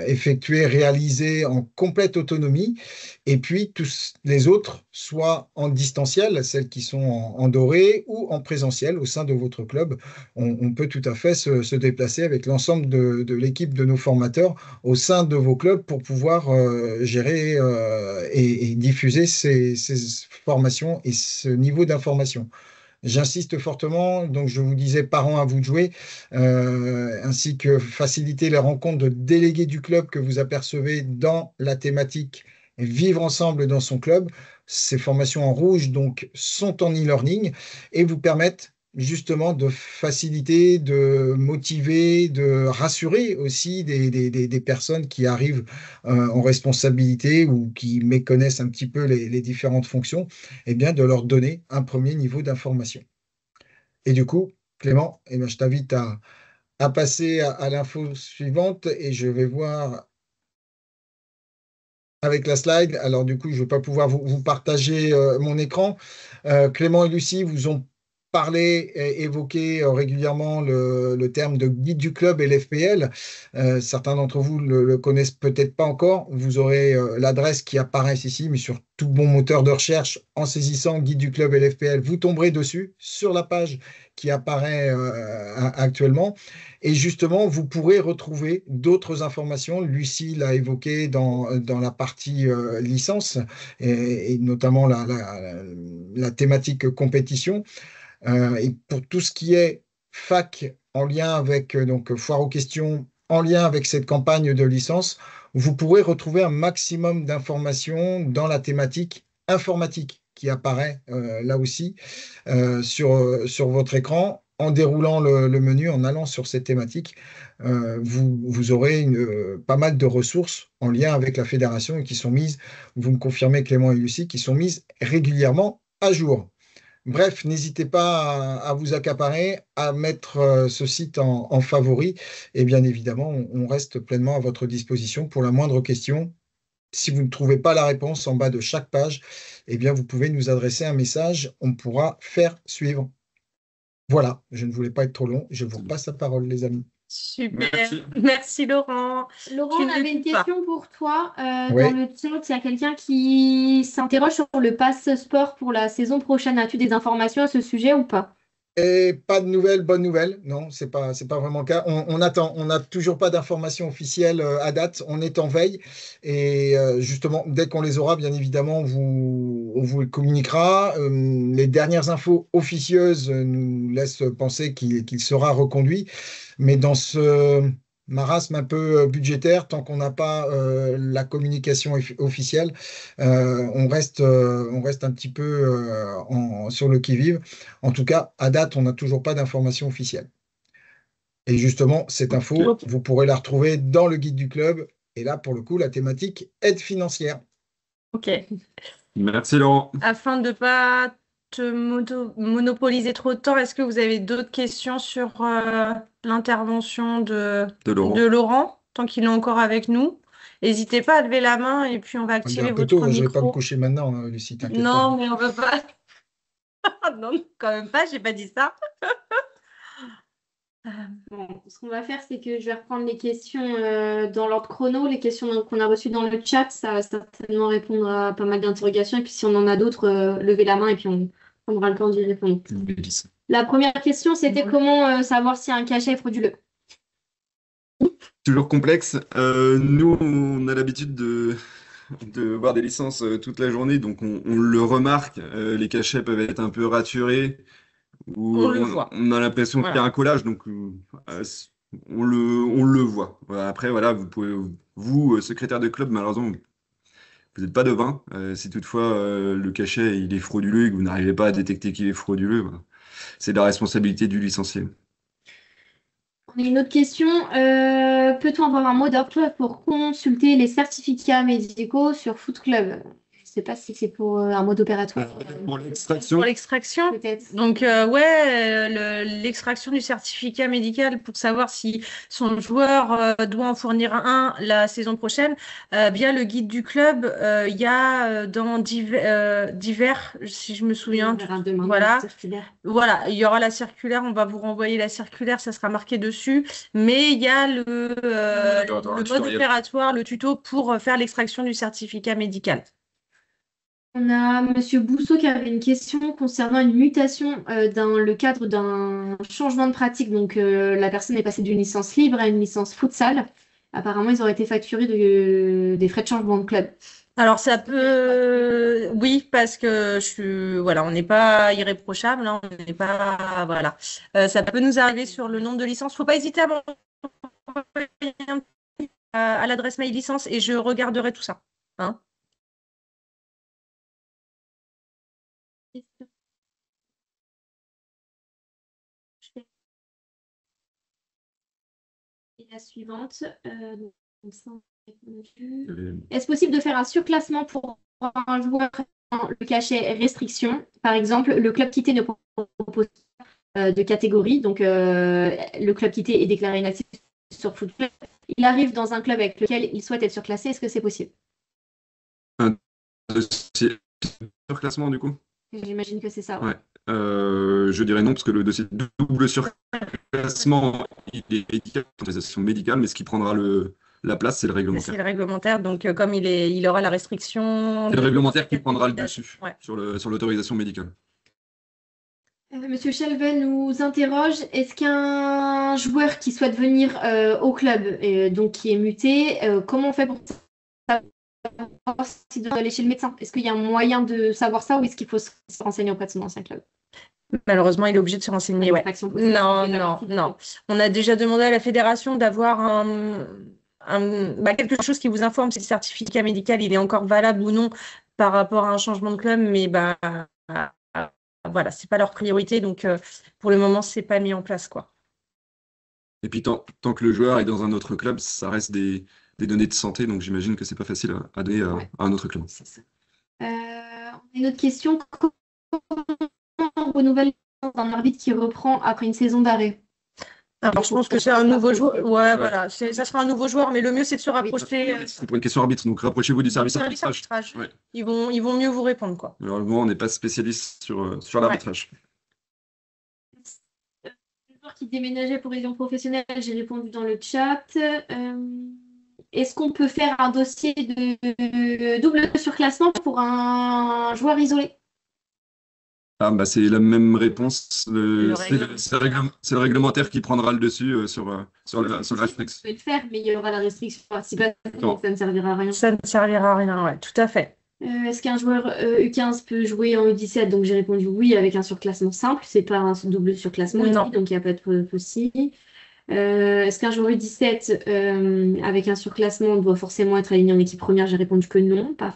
effectuer, réaliser en complète autonomie. Et puis tous les autres, soit en distanciel, celles qui sont en doré, ou en présentiel au sein de votre club. On peut tout à fait se déplacer avec l'ensemble de l'équipe de nos formateurs au sein de vos clubs pour pouvoir gérer et diffuser ces formations et ce niveau d'information. J'insiste fortement, donc je vous disais parents à vous de jouer, ainsi que faciliter les rencontres de délégués du club que vous apercevez dans la thématique Vivre ensemble dans son club. Ces formations en rouge donc sont en e-learning et vous permettent justement de faciliter, de motiver, de rassurer aussi des personnes qui arrivent en responsabilité ou qui méconnaissent un petit peu les différentes fonctions, et bien de leur donner un premier niveau d'information. Et du coup, Clément, eh bien, je t'invite à passer à l'info suivante et je vais voir avec la slide. Alors du coup, je ne vais pas pouvoir vous partager mon écran. Clément et Lucie vous ont parler et évoquer régulièrement le terme de guide du club et l'FPL. Certains d'entre vous le connaissent peut-être pas encore. Vous aurez l'adresse qui apparaît ici, mais sur tout bon moteur de recherche, en saisissant guide du club et l'FPL, vous tomberez dessus sur la page qui apparaît actuellement. Et justement, vous pourrez retrouver d'autres informations. Lucie l'a évoqué dans la partie licence, et notamment la thématique compétition. Et pour tout ce qui est fac en lien avec donc foire aux questions, en lien avec cette campagne de licence, vous pourrez retrouver un maximum d'informations dans la thématique informatique qui apparaît là aussi sur votre écran. En déroulant le menu, en allant sur cette thématique, vous aurez pas mal de ressources en lien avec la fédération et qui sont mises, vous me confirmez Clément et Lucie, qui sont mises régulièrement à jour. Bref, n'hésitez pas à vous accaparer, à mettre ce site en favori. Et bien évidemment, on reste pleinement à votre disposition pour la moindre question. Si vous ne trouvez pas la réponse en bas de chaque page, eh bien, vous pouvez nous adresser un message. On pourra faire suivre. Voilà, je ne voulais pas être trop long. Je vous repasse la parole, les amis. Super. Merci. Merci Laurent. Laurent, Tu on ne avait une coupes pas. question pour toi. Oui. Dans le chat, il y a quelqu'un qui s'interroge sur le pass sport pour la saison prochaine. As-tu des informations à ce sujet ou pas? Et pas de nouvelles, bonnes nouvelles. Non, c'est pas vraiment le cas. On attend. On n'a toujours pas d'informations officielles à date. On est en veille. Et justement, dès qu'on les aura, bien évidemment, on vous le communiquera. Les dernières infos officieuses nous laissent penser qu'il sera reconduit. Mais dans ce marasme un peu budgétaire, tant qu'on n'a pas la communication officielle, on reste un petit peu sur le qui-vive. En tout cas, à date, on n'a toujours pas d'information officielle. Et justement, cette info, Ok. vous pourrez la retrouver dans le guide du club. Et là, pour le coup, la thématique aide financière. Ok. Merci Laurent. Afin de ne pas te monopoliser trop de temps, est-ce que vous avez d'autres questions sur l'intervention De Laurent. de Laurent, tant qu'il est encore avec nous? N'hésitez pas à lever la main et puis on va Il est activer un peu votre tôt, je ne vais pas me micro. coucher maintenant, Lucie, t'inquiète pas. Non, mais on ne veut pas. Non, quand même pas, j'ai pas dit ça. Bon, ce qu'on va faire, c'est que je vais reprendre les questions dans l'ordre chrono. Les questions qu'on a reçues dans le chat, ça va certainement répondre à pas mal d'interrogations. Et puis si on en a d'autres, levez la main et puis on prendra le temps d'y répondre. La première question, c'était comment savoir si un cachet est frauduleux? Toujours complexe. Nous, on a l'habitude de voir des licences toute la journée, donc on le remarque. Les cachets peuvent être un peu raturés, ou On le voit. on a l'impression qu'il y a Voilà. un collage, donc on le voit. Voilà, après, voilà, vous, secrétaire de club, malheureusement, vous n'êtes pas devin. Si toutefois le cachet il est frauduleux et que vous n'arrivez pas à détecter qu'il est frauduleux, voilà, c'est de la responsabilité du licencié. On a une autre question. Peut-on avoir un mot d'ordre pour consulter les certificats médicaux sur Foot Club? Je ne sais pas si c'est pour un mode opératoire. Pour l'extraction, Pour l'extraction. Peut-être. Donc, l'extraction du certificat médical pour savoir si son joueur doit en fournir un la saison prochaine, via le guide du club, il y a dans divers, si je me souviens. On verra demain. Voilà. Circulaire. Voilà, il y aura la circulaire, on va vous renvoyer la circulaire, ça sera marqué dessus, mais il y a le mode tutoriel. opératoire, le tuto pour faire l'extraction du certificat médical. On a Monsieur Bousseau qui avait une question concernant une mutation dans le cadre d'un changement de pratique. Donc, la personne est passée d'une licence libre à une licence futsal. Apparemment, ils auraient été facturés des frais de changement de club. Alors ça peut, oui, parce que voilà, on n'est pas irréprochable, hein, on n'est pas, voilà. Ça peut nous arriver sur le nombre de licences. Faut pas hésiter à m'envoyer à l'adresse mail licence et je regarderai tout ça. Hein. Et la suivante. Donc ça, on a répondu. Est-ce possible de faire un surclassement pour un joueur dans le cachet restriction? Par exemple, le club quitté ne propose pas de catégorie. Donc, le club quitté est déclaré inactif sur Foot Club. Il arrive dans un club avec lequel il souhaite être surclassé. Est-ce que c'est possible? Surclassement du coup. J'imagine que c'est ça. Ouais. Je dirais non, parce que le dossier de double surclassement, il est médical, autorisation médicale, mais ce qui prendra la place, c'est le C'est réglementaire. le réglementaire, donc comme il aura la restriction C'est le de réglementaire qui prendra le certification. dessus Ouais. sur l'autorisation médicale. Monsieur Shelven nous interroge, est-ce qu'un joueur qui souhaite venir au club, donc qui est muté, comment on fait pour savoir s'il doit aller chez le médecin? Est-ce qu'il y a un moyen de savoir ça ou est-ce qu'il faut se renseigner auprès de son ancien club? Malheureusement, il est obligé de se renseigner. Une Ouais. infraction possible. Non, non, non. On a déjà demandé à la fédération d'avoir quelque chose qui vous informe si le certificat médical il est encore valable ou non par rapport à un changement de club, mais voilà, c'est pas leur priorité, donc pour le moment, c'est pas mis en place, quoi. Et puis tant que le joueur est dans un autre club, ça reste des données de santé, donc j'imagine que c'est pas facile à donner Ouais. à un autre club. C'est ça. On a une autre question. Comment on renouvelle un arbitre qui reprend après une saison d'arrêt? Alors, je pense que c'est un nouveau joueur. Ouais, Ouais. voilà, ça sera un nouveau joueur, mais le mieux, c'est de se rapprocher C'est pour une question arbitre, donc rapprochez-vous du service service arbitrage. arbitrage. Ouais. Ils vont mieux vous répondre, quoi. Malheureusement, on n'est pas spécialiste sur l'arbitrage. Le joueur qui déménageait pour raison professionnelle, j'ai répondu dans le chat. Est-ce qu'on peut faire un dossier de double surclassement pour un joueur isolé? Ah, bah, c'est la même réponse. Le C'est le réglementaire qui prendra le dessus sur la Vous réflexe. pouvez le faire, mais il y aura la restriction participation, Non. donc ça ne servira à rien. Ça ne servira à rien, ouais, tout à fait. Est-ce qu'un joueur U15 peut jouer en U17? Donc j'ai répondu oui avec un surclassement simple. C'est pas un double surclassement Non. ici, donc il n'y a pas de possible. Est-ce qu'un joueur U17 avec un surclassement doit forcément être aligné en équipe première? J'ai répondu que non, pas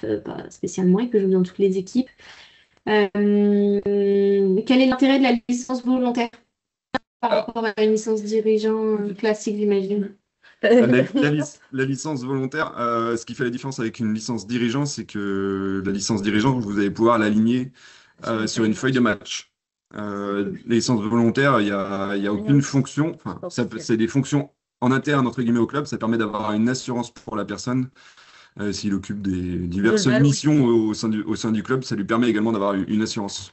spécialement. Il peut jouer dans toutes les équipes. Quel est l'intérêt de la licence volontaire par rapport à une licence dirigeant classique, j'imagine? La licence volontaire, ce qui fait la différence avec une licence dirigeant, c'est que la licence dirigeant, vous allez pouvoir l'aligner sur une feuille de match. Les licences volontaires, il y a aucune fonction. Enfin, c'est des fonctions en interne, entre guillemets, au club. Ça permet d'avoir une assurance pour la personne. S'il occupe des diverses missions au sein du club, ça lui permet également d'avoir une assurance.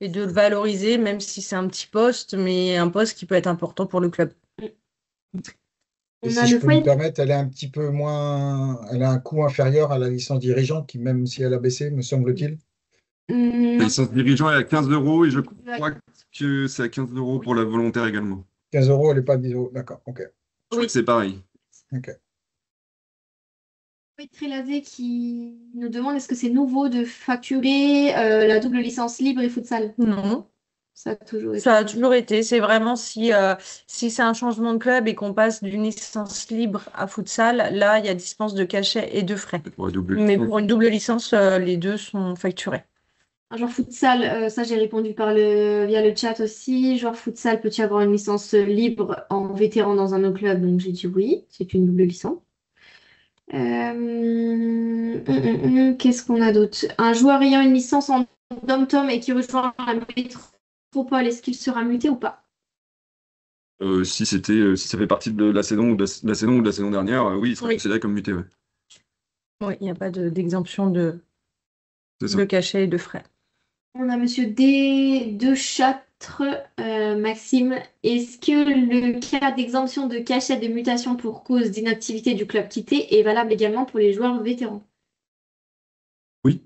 Et de le valoriser, même si c'est un petit poste, mais un poste qui peut être important pour le club. Et si je peux me permettre, elle est un petit peu moins, elle a un coût inférieur à la licence dirigeant, qui même si elle a baissé, me semble-t-il. La licence dirigeant est à 15 € et je crois que c'est à 15 € pour la volontaire également. 15 €, elle n'est pas 10 €. D'accord, ok. Je crois que c'est pareil. Ok. Trélazé qui nous demande est-ce que c'est nouveau de facturer la double licence libre et futsal? Non. Ça a toujours été. Ça a toujours été. C'est vraiment si c'est un changement de club et qu'on passe d'une licence libre à futsal, là, il y a dispense de cachet et de frais. Mais pour une double licence, les deux sont facturés. Un joueur futsal, ça j'ai répondu via le chat aussi. Joueur futsal, peut-il avoir une licence libre en vétéran dans un autre club? Donc j'ai dit oui, c'est une double licence. Qu'est-ce qu'on a d'autre? Un joueur ayant une licence en dom-tom et qui rejoint la métropole, est-ce qu'il sera muté ou pas? Si ça fait partie de la saison ou de la saison dernière, oui, il sera considéré comme muté. Ouais. Oui, il n'y a pas d'exemption de cachet et de frais. On a Monsieur D. De Châtre, Maxime. Est-ce que le cas d'exemption de cachet de mutation pour cause d'inactivité du club quitté est valable également pour les joueurs vétérans? Oui,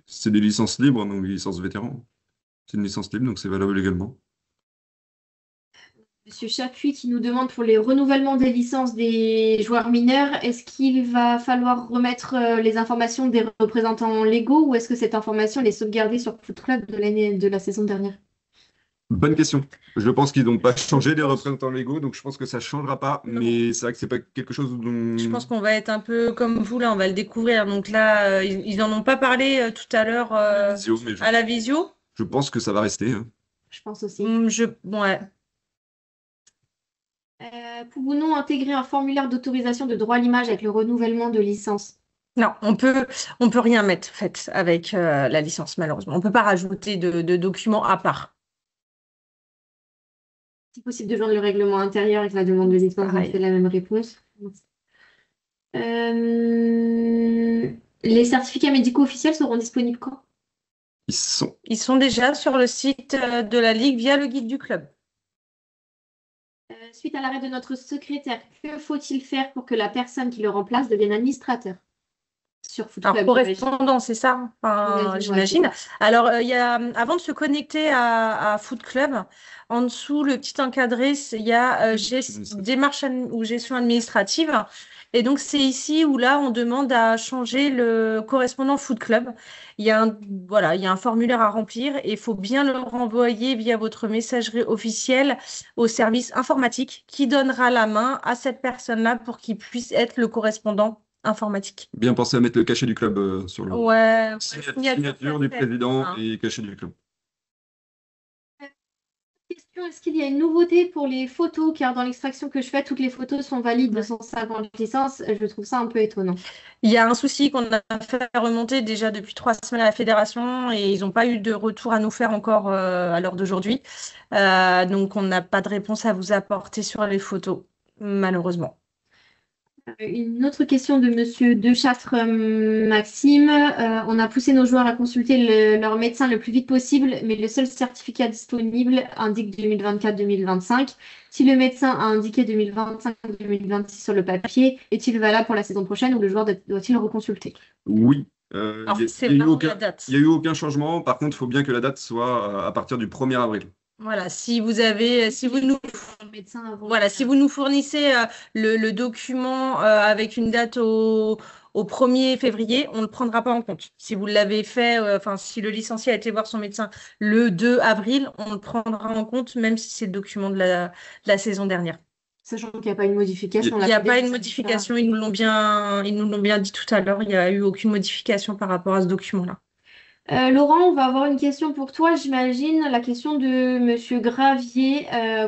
c'est des licences libres, donc des licences vétérans. C'est une licence libre, donc c'est valable également. Monsieur Chapuis qui nous demande pour les renouvellements des licences des joueurs mineurs, est-ce qu'il va falloir remettre les informations des représentants légaux ou est-ce que cette information elle est sauvegardée sur Foot Club de la saison dernière? Bonne question. Je pense qu'ils n'ont pas changé les représentants légaux, donc je pense que ça ne changera pas. Mais c'est vrai que c'est pas quelque chose dont. Je pense qu'on va être un peu comme vous, là, on va le découvrir. Donc là, ils n'en ont pas parlé tout à l'heure à la visio. Je pense que ça va rester. Hein. Je pense aussi. Ouais. Pouvons-nous intégrer un formulaire d'autorisation de droit à l'image avec le renouvellement de licence? Non, on peut rien mettre en fait, avec la licence, malheureusement. On ne peut pas rajouter de documents à part. Si possible de joindre le règlement intérieur avec la demande de licence, on fait la même réponse. Les certificats médicaux officiels seront disponibles quand? Ils sont déjà sur le site de la Ligue via le guide du club. Suite à l'arrêt de notre secrétaire, que faut-il faire pour que la personne qui le remplace devienne administrateur sur Foot Alors, Club, correspondant, c'est ça, j'imagine. Ouais, Alors, avant de se connecter à Foot Club, en dessous, le petit encadré, il y a démarche ou gestion administrative. Et donc, c'est ici où là, on demande à changer le correspondant Foot Club. Voilà, il y a un formulaire à remplir et il faut bien le renvoyer via votre messagerie officielle au service informatique qui donnera la main à cette personne-là pour qu'il puisse être le correspondant informatique. Bien penser à mettre le cachet du club sur le Ouais, signature du président et cachet du club. Question, est-ce qu'il y a une nouveauté pour les photos? Car dans l'extraction que je fais, toutes les photos sont valides de 150 licences. Je trouve ça un peu étonnant. Il y a un souci qu'on a fait remonter déjà depuis 3 semaines à la fédération et ils n'ont pas eu de retour à nous faire encore à l'heure d'aujourd'hui. Donc, on n'a pas de réponse à vous apporter sur les photos, malheureusement. Une autre question de Monsieur Dechaffre Maxime. On a poussé nos joueurs à consulter leur médecin le plus vite possible, mais le seul certificat disponible indique 2024-2025. Si le médecin a indiqué 2025-2026 sur le papier, est-il valable pour la saison prochaine ou le joueur doit-il reconsulter? Oui. Alors, Il c'est n'y a eu vraiment aucun, la date. il y a eu aucun changement. Par contre, il faut bien que la date soit à partir du 1er avril. Voilà, si vous nous Médecin avant. Voilà, si vous nous fournissez le document avec une date au 1er février, on ne le prendra pas en compte. Si vous l'avez fait, si le licencié a été voir son médecin le 2 avril, on le prendra en compte, même si c'est le document de la saison dernière. Sachant qu'il n'y a pas une modification. Il n'y a pas une modification, ils nous l'ont bien dit tout à l'heure, il n'y a eu aucune modification par rapport à ce document-là. Laurent, on va avoir une question pour toi, j'imagine, la question de Monsieur Gravier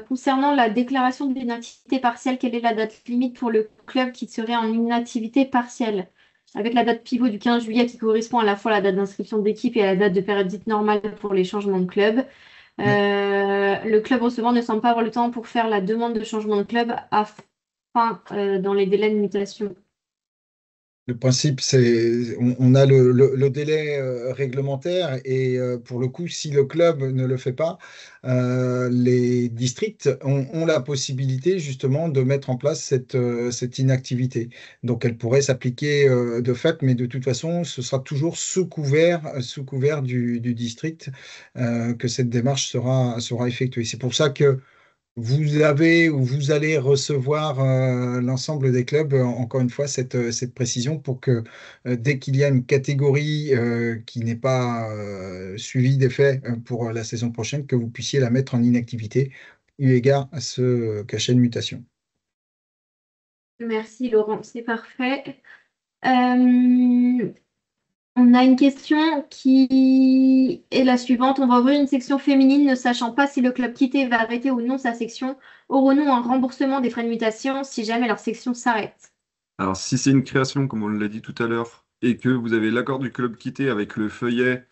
concernant la déclaration d'inactivité partielle. Quelle est la date limite pour le club qui serait en inactivité partielle? Avec la date pivot du 15 juillet qui correspond à la fois à la date d'inscription d'équipe et à la date de période dite normale pour les changements de club. Le club recevant ne semble pas avoir le temps pour faire la demande de changement de club afin dans les délais de mutation. Le principe, c'est on a le délai réglementaire et pour le coup, si le club ne le fait pas, les districts ont la possibilité justement de mettre en place cette inactivité. Donc, elle pourrait s'appliquer de fait, mais de toute façon, ce sera toujours sous couvert du district que cette démarche sera effectuée. C'est pour ça que vous avez ou vous allez recevoir l'ensemble des clubs, encore une fois, cette précision pour que dès qu'il y a une catégorie qui n'est pas suivie des faits pour la saison prochaine, que vous puissiez la mettre en inactivité eu égard à ce cachet de mutation. Merci Laurent, c'est parfait. On a une question qui est la suivante. On va ouvrir une section féminine, ne sachant pas si le club quitté va arrêter ou non sa section. Aurons-nous un remboursement des frais de mutation si jamais leur section s'arrête? Alors, si c'est une création, comme on l'a dit tout à l'heure, et que vous avez l'accord du club quitté avec le feuillet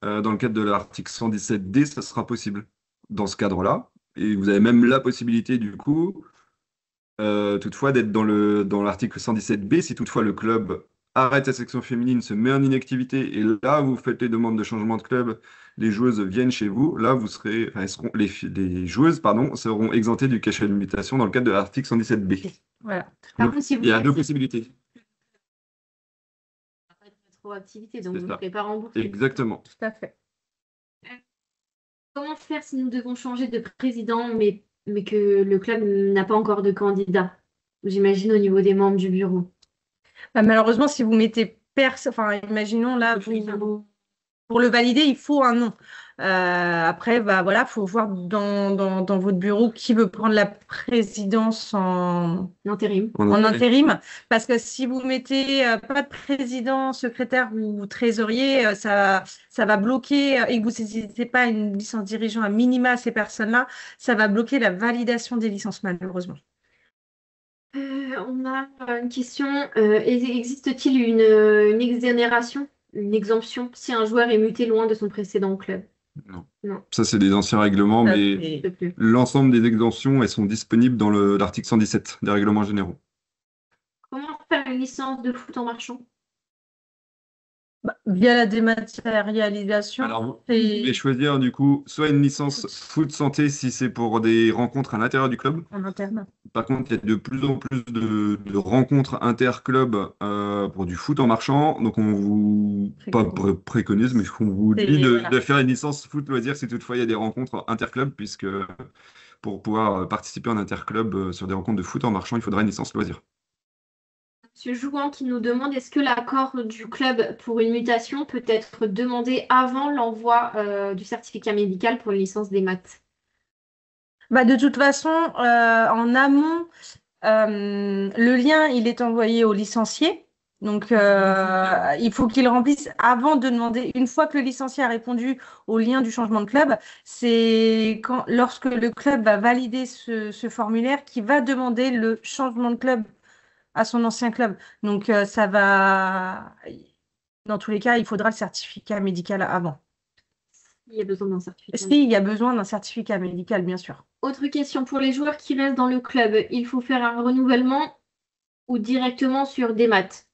dans le cadre de l'article 117D, ça sera possible dans ce cadre-là. Et vous avez même la possibilité, du coup, toutefois, d'être dans l'article 117B, si toutefois le club arrête sa section féminine, se met en inactivité, et là, vous faites les demandes de changement de club, les joueuses viennent chez vous, là, les joueuses, pardon, seront exemptées du cachet de mutation dans le cadre de l'article 117B. Voilà. Donc, il y a deux possibilités. Activité, donc C'est vous ne ça. serez pas remboursé. Exactement. Tout à fait. Comment faire si nous devons changer de président, mais que le club n'a pas encore de candidat? J'imagine au niveau des membres du bureau. Malheureusement, si vous mettez imaginons là, pour le valider, il faut un nom. Après, voilà, faut voir dans votre bureau qui veut prendre la présidence en Intérim. intérim. Parce que si vous mettez pas de président, secrétaire ou trésorier, ça va bloquer, et que vous n'hésitez pas à une licence dirigeant à minima à ces personnes-là, ça va bloquer la validation des licences, malheureusement. On a une question. Existe-t-il une exonération, une exemption si un joueur est muté loin de son précédent club? Non. Non. Ça, c'est des anciens règlements, Ça, mais c'est- l'ensemble des exemptions, elles sont disponibles dans l'article 117 des règlements généraux. Comment faire une licence de foot en marchand? Via la dématérialisation, Alors, vous pouvez choisir du coup soit une licence foot santé si c'est pour des rencontres à l'intérieur du club. en interne. Par contre, il y a de plus en plus de rencontres interclubs pour du foot en marchant. Donc, on vous pas préconise, mais on vous dit de faire une licence foot loisir si toutefois il y a des rencontres interclubs, puisque pour pouvoir participer en interclub sur des rencontres de foot en marchant, il faudra une licence loisir. Monsieur Jouan qui nous demande est-ce que l'accord du club pour une mutation peut être demandé avant l'envoi du certificat médical pour une licence des maths? Bah, de toute façon, en amont, le lien, il est envoyé au licencié. Donc, il faut qu'il remplisse avant de demander, une fois que le licencié a répondu au lien du changement de club, c'est lorsque le club va valider ce formulaire qui va demander le changement de club à son ancien club. Donc, dans tous les cas, il faudra le certificat médical avant. Il y a besoin d'un certificat. Si, il y a besoin d'un certificat médical, bien sûr. Autre question, pour les joueurs qui restent dans le club, il faut faire un renouvellement ou directement sur des maths?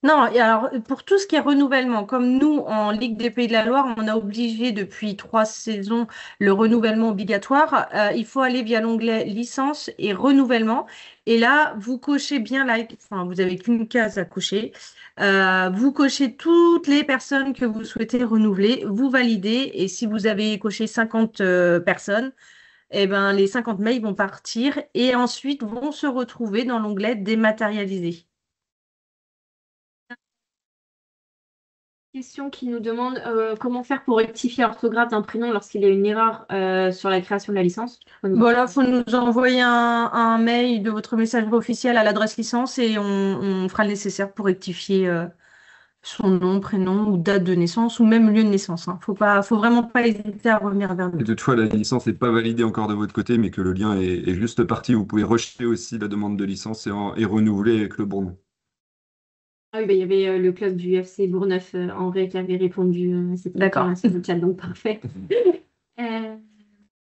Non, et alors pour tout ce qui est renouvellement, comme nous en Ligue des Pays de la Loire, on a obligé depuis 3 saisons le renouvellement obligatoire, il faut aller via l'onglet licence et renouvellement. Et là, vous cochez bien enfin, vous n'avez qu'une case à cocher. Vous cochez toutes les personnes que vous souhaitez renouveler, vous validez. Et si vous avez coché 50 personnes, eh ben, les 50 mails vont partir et ensuite vont se retrouver dans l'onglet dématérialisé. Question qui nous demande comment faire pour rectifier l'orthographe d'un prénom lorsqu'il y a une erreur sur la création de la licence. Voilà, il faut nous envoyer un mail de votre messagerie officielle à l'adresse licence et on fera le nécessaire pour rectifier son nom, prénom ou date de naissance ou même lieu de naissance. Faut vraiment pas hésiter à revenir vers Et nous. toutefois, la licence n'est pas validée encore de votre côté, mais que le lien est juste parti. Vous pouvez rejeter aussi la demande de licence et renouveler avec le bon nom. Ah oui, bah, il y avait le club du FC Bourgneuf en vrai qui avait répondu c'était D'accord. sur le chat, donc parfait. On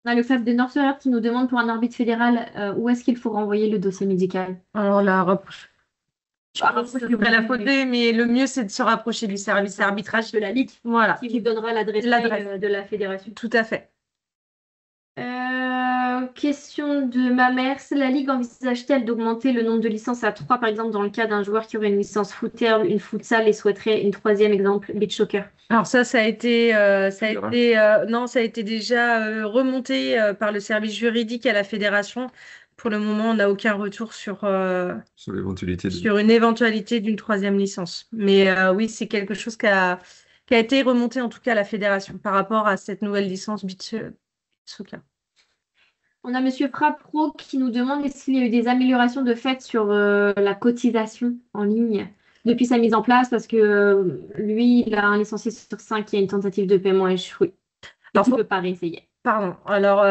a le club de Northrop qui nous demande pour un arbitre fédéral où est-ce qu'il faut renvoyer le dossier médical. Alors je vais la fausser, mais le mieux c'est de se rapprocher du service arbitrage De la Ligue, Voilà, qui vous donnera l'adresse mail de la fédération. tout à fait. Question de ma mère. La Ligue envisage-t-elle d'augmenter le nombre de licences à 3, par exemple, dans le cas d'un joueur qui aurait une licence football, une futsal et souhaiterait une troisième, exemple, beach soccer? Alors ça a été, non, ça a été déjà remonté par le service juridique à la fédération. Pour le moment, on n'a aucun retour sur l'éventualité sur une éventualité d'une troisième licence. Mais oui, c'est quelque chose qui a été remonté en tout cas à la fédération par rapport à cette nouvelle licence beach soccer. On a Monsieur Frappro qui nous demande est-ce qu'il y a eu des améliorations de fait sur la cotisation en ligne depuis sa mise en place, parce que lui, il a un licencié sur 5 qui a une tentative de paiement échouée. Alors, Il ne peut pas réessayer. Pardon. Alors,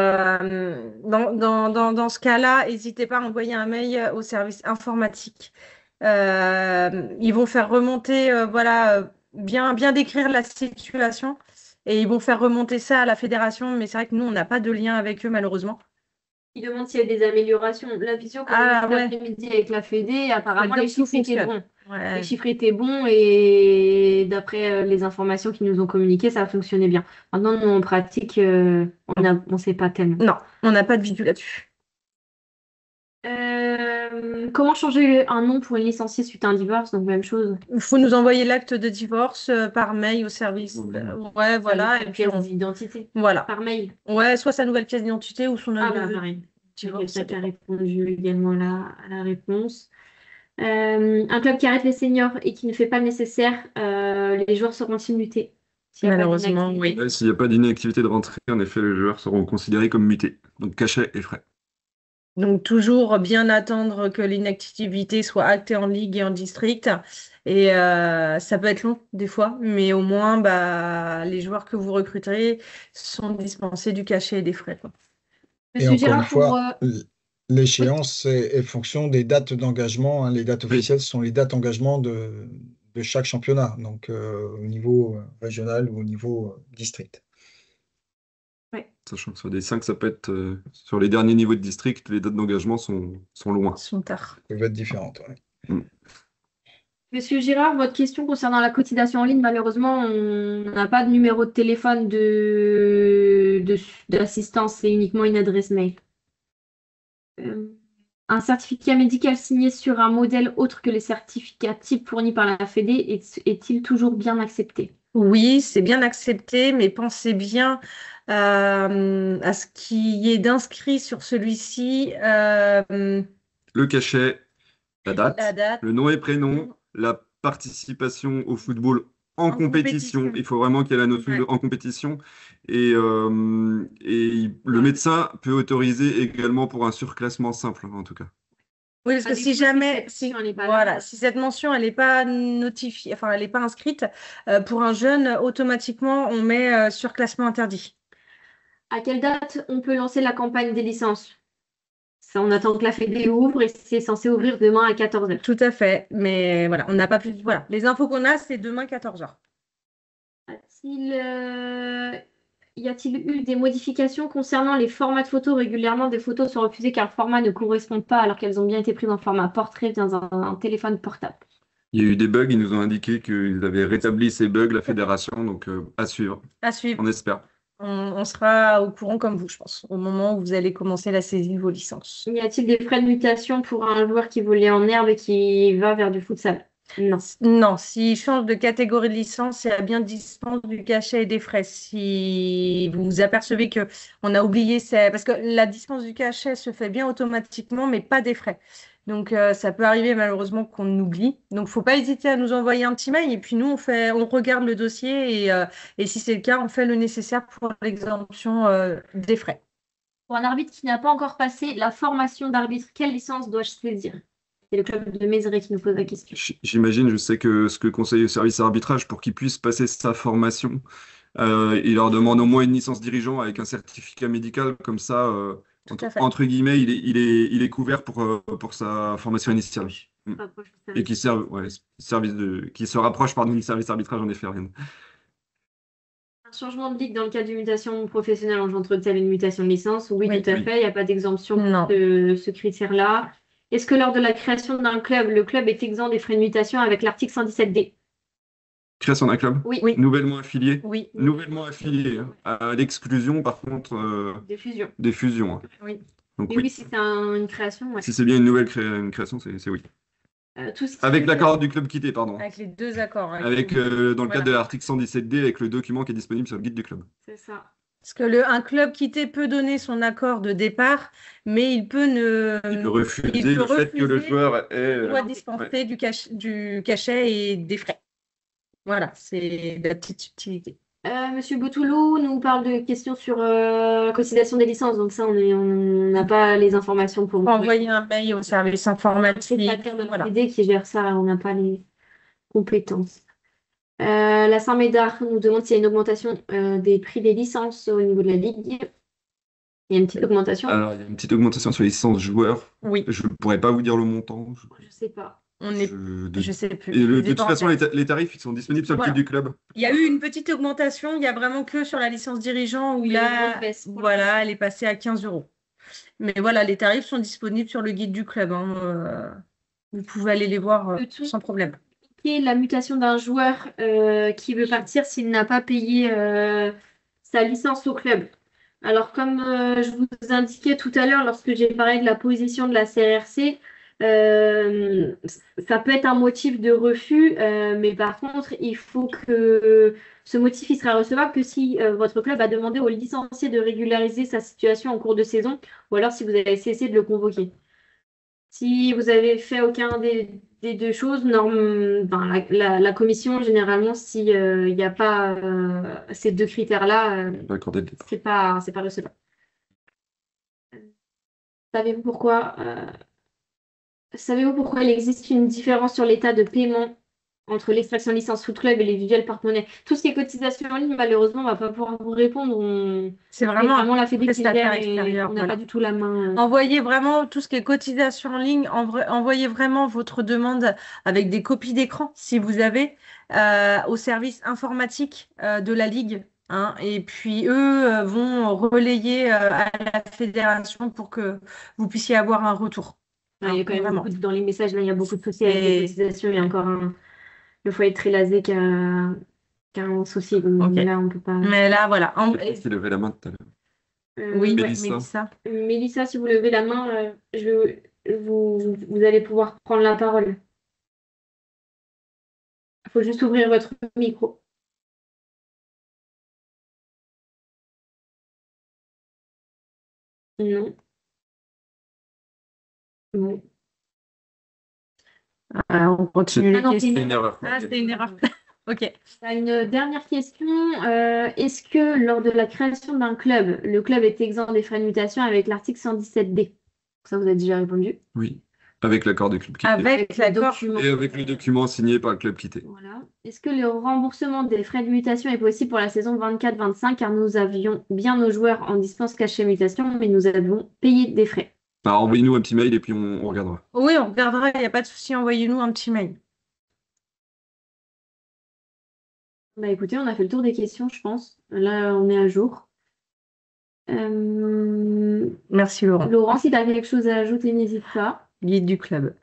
dans ce cas-là, n'hésitez pas à envoyer un mail au service informatique. Ils vont faire remonter, bien décrire la situation et ils vont faire remonter ça à la fédération. Mais c'est vrai que nous, on n'a pas de lien avec eux, malheureusement. Il demande s'il y a des améliorations. La visio qu'on a eu l'après-midi avec la Fédé, apparemment, les chiffres étaient bons. Ouais. Les chiffres étaient bons et d'après les informations qu'ils nous ont communiquées, ça a fonctionné bien. Maintenant, nous, en pratique, on ne sait pas tellement. Non, on n'a pas de visu là-dessus. Comment changer un nom pour une licenciée suite à un divorce? Donc, même chose. Il faut nous envoyer l'acte de divorce par mail au service. Ouais, voilà. Et puis, d'identité. Voilà. Par mail. Ouais, soit sa nouvelle pièce d'identité ou son Ah, pareil. divorce. Quelqu'un qui a répondu également à la réponse. Un club qui arrête les seniors et qui ne fait pas le nécessaire, les joueurs seront-ils mutés? Malheureusement, oui. S'il n'y a pas d'inactivité de rentrée, en effet, les joueurs seront considérés comme mutés. Donc cachet et frais. Donc toujours bien attendre que l'inactivité soit actée en ligue et en district. Et ça peut être long des fois, mais au moins les joueurs que vous recruterez sont dispensés du cachet et des frais, quoi. Et encore une fois, l'échéance est fonction des dates d'engagement, hein. Les dates officielles sont les dates d'engagement de chaque championnat, donc au niveau régional ou au niveau district. Sachant que sur des 5, ça peut être sur les derniers niveaux de district, les dates d'engagement sont loin. Sont tard. Ça peut être différentes. Ouais. Monsieur Girard, votre question concernant la cotisation en ligne, malheureusement, on n'a pas de numéro de téléphone d'assistance, c'est uniquement une adresse mail. Un certificat médical signé sur un modèle autre que les certificats type fournis par la Fédé est-il toujours bien accepté? Oui, c'est bien accepté, mais pensez bien à ce qui est d'inscrit sur celui-ci, Le cachet, la la date, date le nom et prénom, la participation au football en en compétition. compétition. Il faut vraiment qu'il y ait la notion de Ouais. en compétition. Et le Ouais. médecin peut autoriser également pour un surclassement simple, en tout cas. Oui, parce À que si défaut, jamais, cette mention, elle n'est pas voilà, là. si cette mention, elle n'est pas notifiée, enfin, elle n'est pas inscrite, pour un jeune, automatiquement, on met surclassement interdit. À quelle date on peut lancer la campagne des licences? Ça, on attend que la Fédé ouvre et c'est censé ouvrir demain à 14h. Tout à fait, mais voilà, on n'a pas plus. Voilà, les infos qu'on a, c'est demain 14h. Y a-t-il eu des modifications concernant les formats de photos? Régulièrement, des photos sont refusées car le format ne correspond pas alors qu'elles ont bien été prises en format portrait dans un téléphone portable. Il y a eu des bugs, ils nous ont indiqué qu'ils avaient rétabli ces bugs, la fédération, donc à suivre, À suivre. on espère. On sera au courant comme vous, je pense, au moment où vous allez commencer la saisie de vos licences. Y a-t-il des frais de mutation pour un joueur qui volait en herbe et qui va vers du futsal? Non. Non, s'il change de catégorie de licence, il y a bien dispense du cachet et des frais. Si vous vous apercevez que on a oublié, parce que la dispense du cachet se fait bien automatiquement, mais pas des frais. Donc ça peut arriver malheureusement qu'on oublie. Donc faut pas hésiter à nous envoyer un petit mail et puis nous on regarde le dossier et si c'est le cas, on fait le nécessaire pour l'exemption des frais. Pour un arbitre qui n'a pas encore passé la formation d'arbitre, quelle licence dois-je saisir? C'est le club de Mézeray qui nous pose la question. J'imagine, je sais que ce que conseille le service arbitrage pour qu'il puisse passer sa formation, il leur demande au moins une licence dirigeant avec un certificat médical, comme ça, Tout à fait. entre guillemets, il est couvert pour sa formation initiale. Mm. Et qui serve, ouais, qui se rapproche, pardon, du service arbitrage, en effet, rien. Un changement de ligue dans le cas d'une mutation professionnelle engendre-t-elle une mutation de licence? Oui, Oui. tout à fait. Il n'y a pas d'exemption Non. pour ce critère-là. Est-ce que lors de la création d'un club, le club est exempt des frais de mutation avec l'article 117D? Création d'un club, Oui. Oui. nouvellement affilié, Oui. nouvellement affilié, hein. À l'exclusion, par contre, Des fusions. des fusions, hein. Oui. Donc Mais oui, oui, si c'est une création, ouais. si c'est bien une création, c'est oui. Tout ce qui Avec est- l'accord du club quitté, pardon. Avec les deux accords. Avec, dans le cadre de Voilà. l'article 117D, avec le document qui est disponible sur le guide du club. C'est ça. Parce que un club quitté peut donner son accord de départ, mais il peut Il peut refuser il peut le fait que le refuser, joueur est. doit dispenser du cachet et des frais. Voilà, c'est la petite subtilité. Monsieur Boutoulou nous parle de questions sur la cotisation des licences. Donc ça, on n'a pas les informations pour vous. Envoyer un mail au service C'est informatique. la terre de la Voilà. Fédé qui gère ça, on n'a pas les compétences. La Saint-Médard nous demande s'il y a une augmentation des prix des licences au niveau de la Ligue. Il y a une petite augmentation? Alors, il y a une petite augmentation sur les licences joueurs. Oui, Je ne pourrais pas vous dire le montant. Je sais pas. je sais plus. Et Je de les ai toute pas en façon, tête. les tarifs, ils sont disponibles sur le Voilà. site du club. Il y a eu une petite augmentation, il y a vraiment que sur la licence dirigeant où Oui, là, une grosse baisse. voilà, elle est passée à 15 €. Mais voilà, les tarifs sont disponibles sur le guide du club, hein. Vous pouvez aller les voir sans problème. Et la mutation d'un joueur qui veut partir s'il n'a pas payé sa licence au club. Alors, comme je vous indiquais tout à l'heure lorsque j'ai parlé de la position de la CRRC, ça peut être un motif de refus, mais par contre, il faut que ce motif il sera recevable que si votre club a demandé au licencié de régulariser sa situation en cours de saison, ou alors si vous avez cessé de le convoquer. Si vous avez fait aucun des deux choses, la commission, généralement, s'il n'y a pas ces deux critères-là, D'accord, dès le départ. c'est pas recevable. Savez-vous pourquoi, savez-vous pourquoi il existe une différence sur l'état de paiement entre l'extraction licence foot club et les visuels porte-monnaie? Tout ce qui est cotisation en ligne, malheureusement, on ne va pas pouvoir vous répondre. C'est vraiment la Fédé qui prestataire gère et extérieur, on n'a voilà. pas du tout la main. Envoyez vraiment tout ce qui est cotisation en ligne, envoyez vraiment votre demande avec des copies d'écran, si vous avez, au service informatique de la Ligue, hein, et puis eux vont relayer à la fédération pour que vous puissiez avoir un retour. Il y a quand même Vraiment. dans les messages, là, il y a beaucoup de soucis avec les Et cotisations. Il y a encore le foyer de Trélazé qui a un souci. Donc ok. là, on peut pas. Mais là, voilà. Qui levait la main tout à l'heure? Oui, Mélissa. Mélissa. Mélissa, si vous levez la main, vous allez pouvoir prendre la parole. Il faut juste ouvrir votre micro. Non. Bon. On continue les non, questions. C'est une erreur. Ah, c'était une erreur. Ok. Une dernière question. Est-ce que lors de la création d'un club, le club est exempt des frais de mutation avec l'article 117D? Ça, vous avez déjà répondu. Oui, avec l'accord du club quitté. Avec le l'accord. document. Et avec le document signé par le club quitté. Voilà. Est-ce que le remboursement des frais de mutation est possible pour la saison 24-25 car nous avions bien nos joueurs en dispense cachée mutation, mais nous avons payé des frais. Alors, envoyez-nous un petit mail et puis on regardera. Oui, on regardera, il n'y a pas de souci, envoyez-nous un petit mail. Bah écoutez, on a fait le tour des questions, je pense. Là, on est à jour. Merci Laurent. Laurent, si tu as quelque chose à ajouter, n'hésite pas. Guide du club.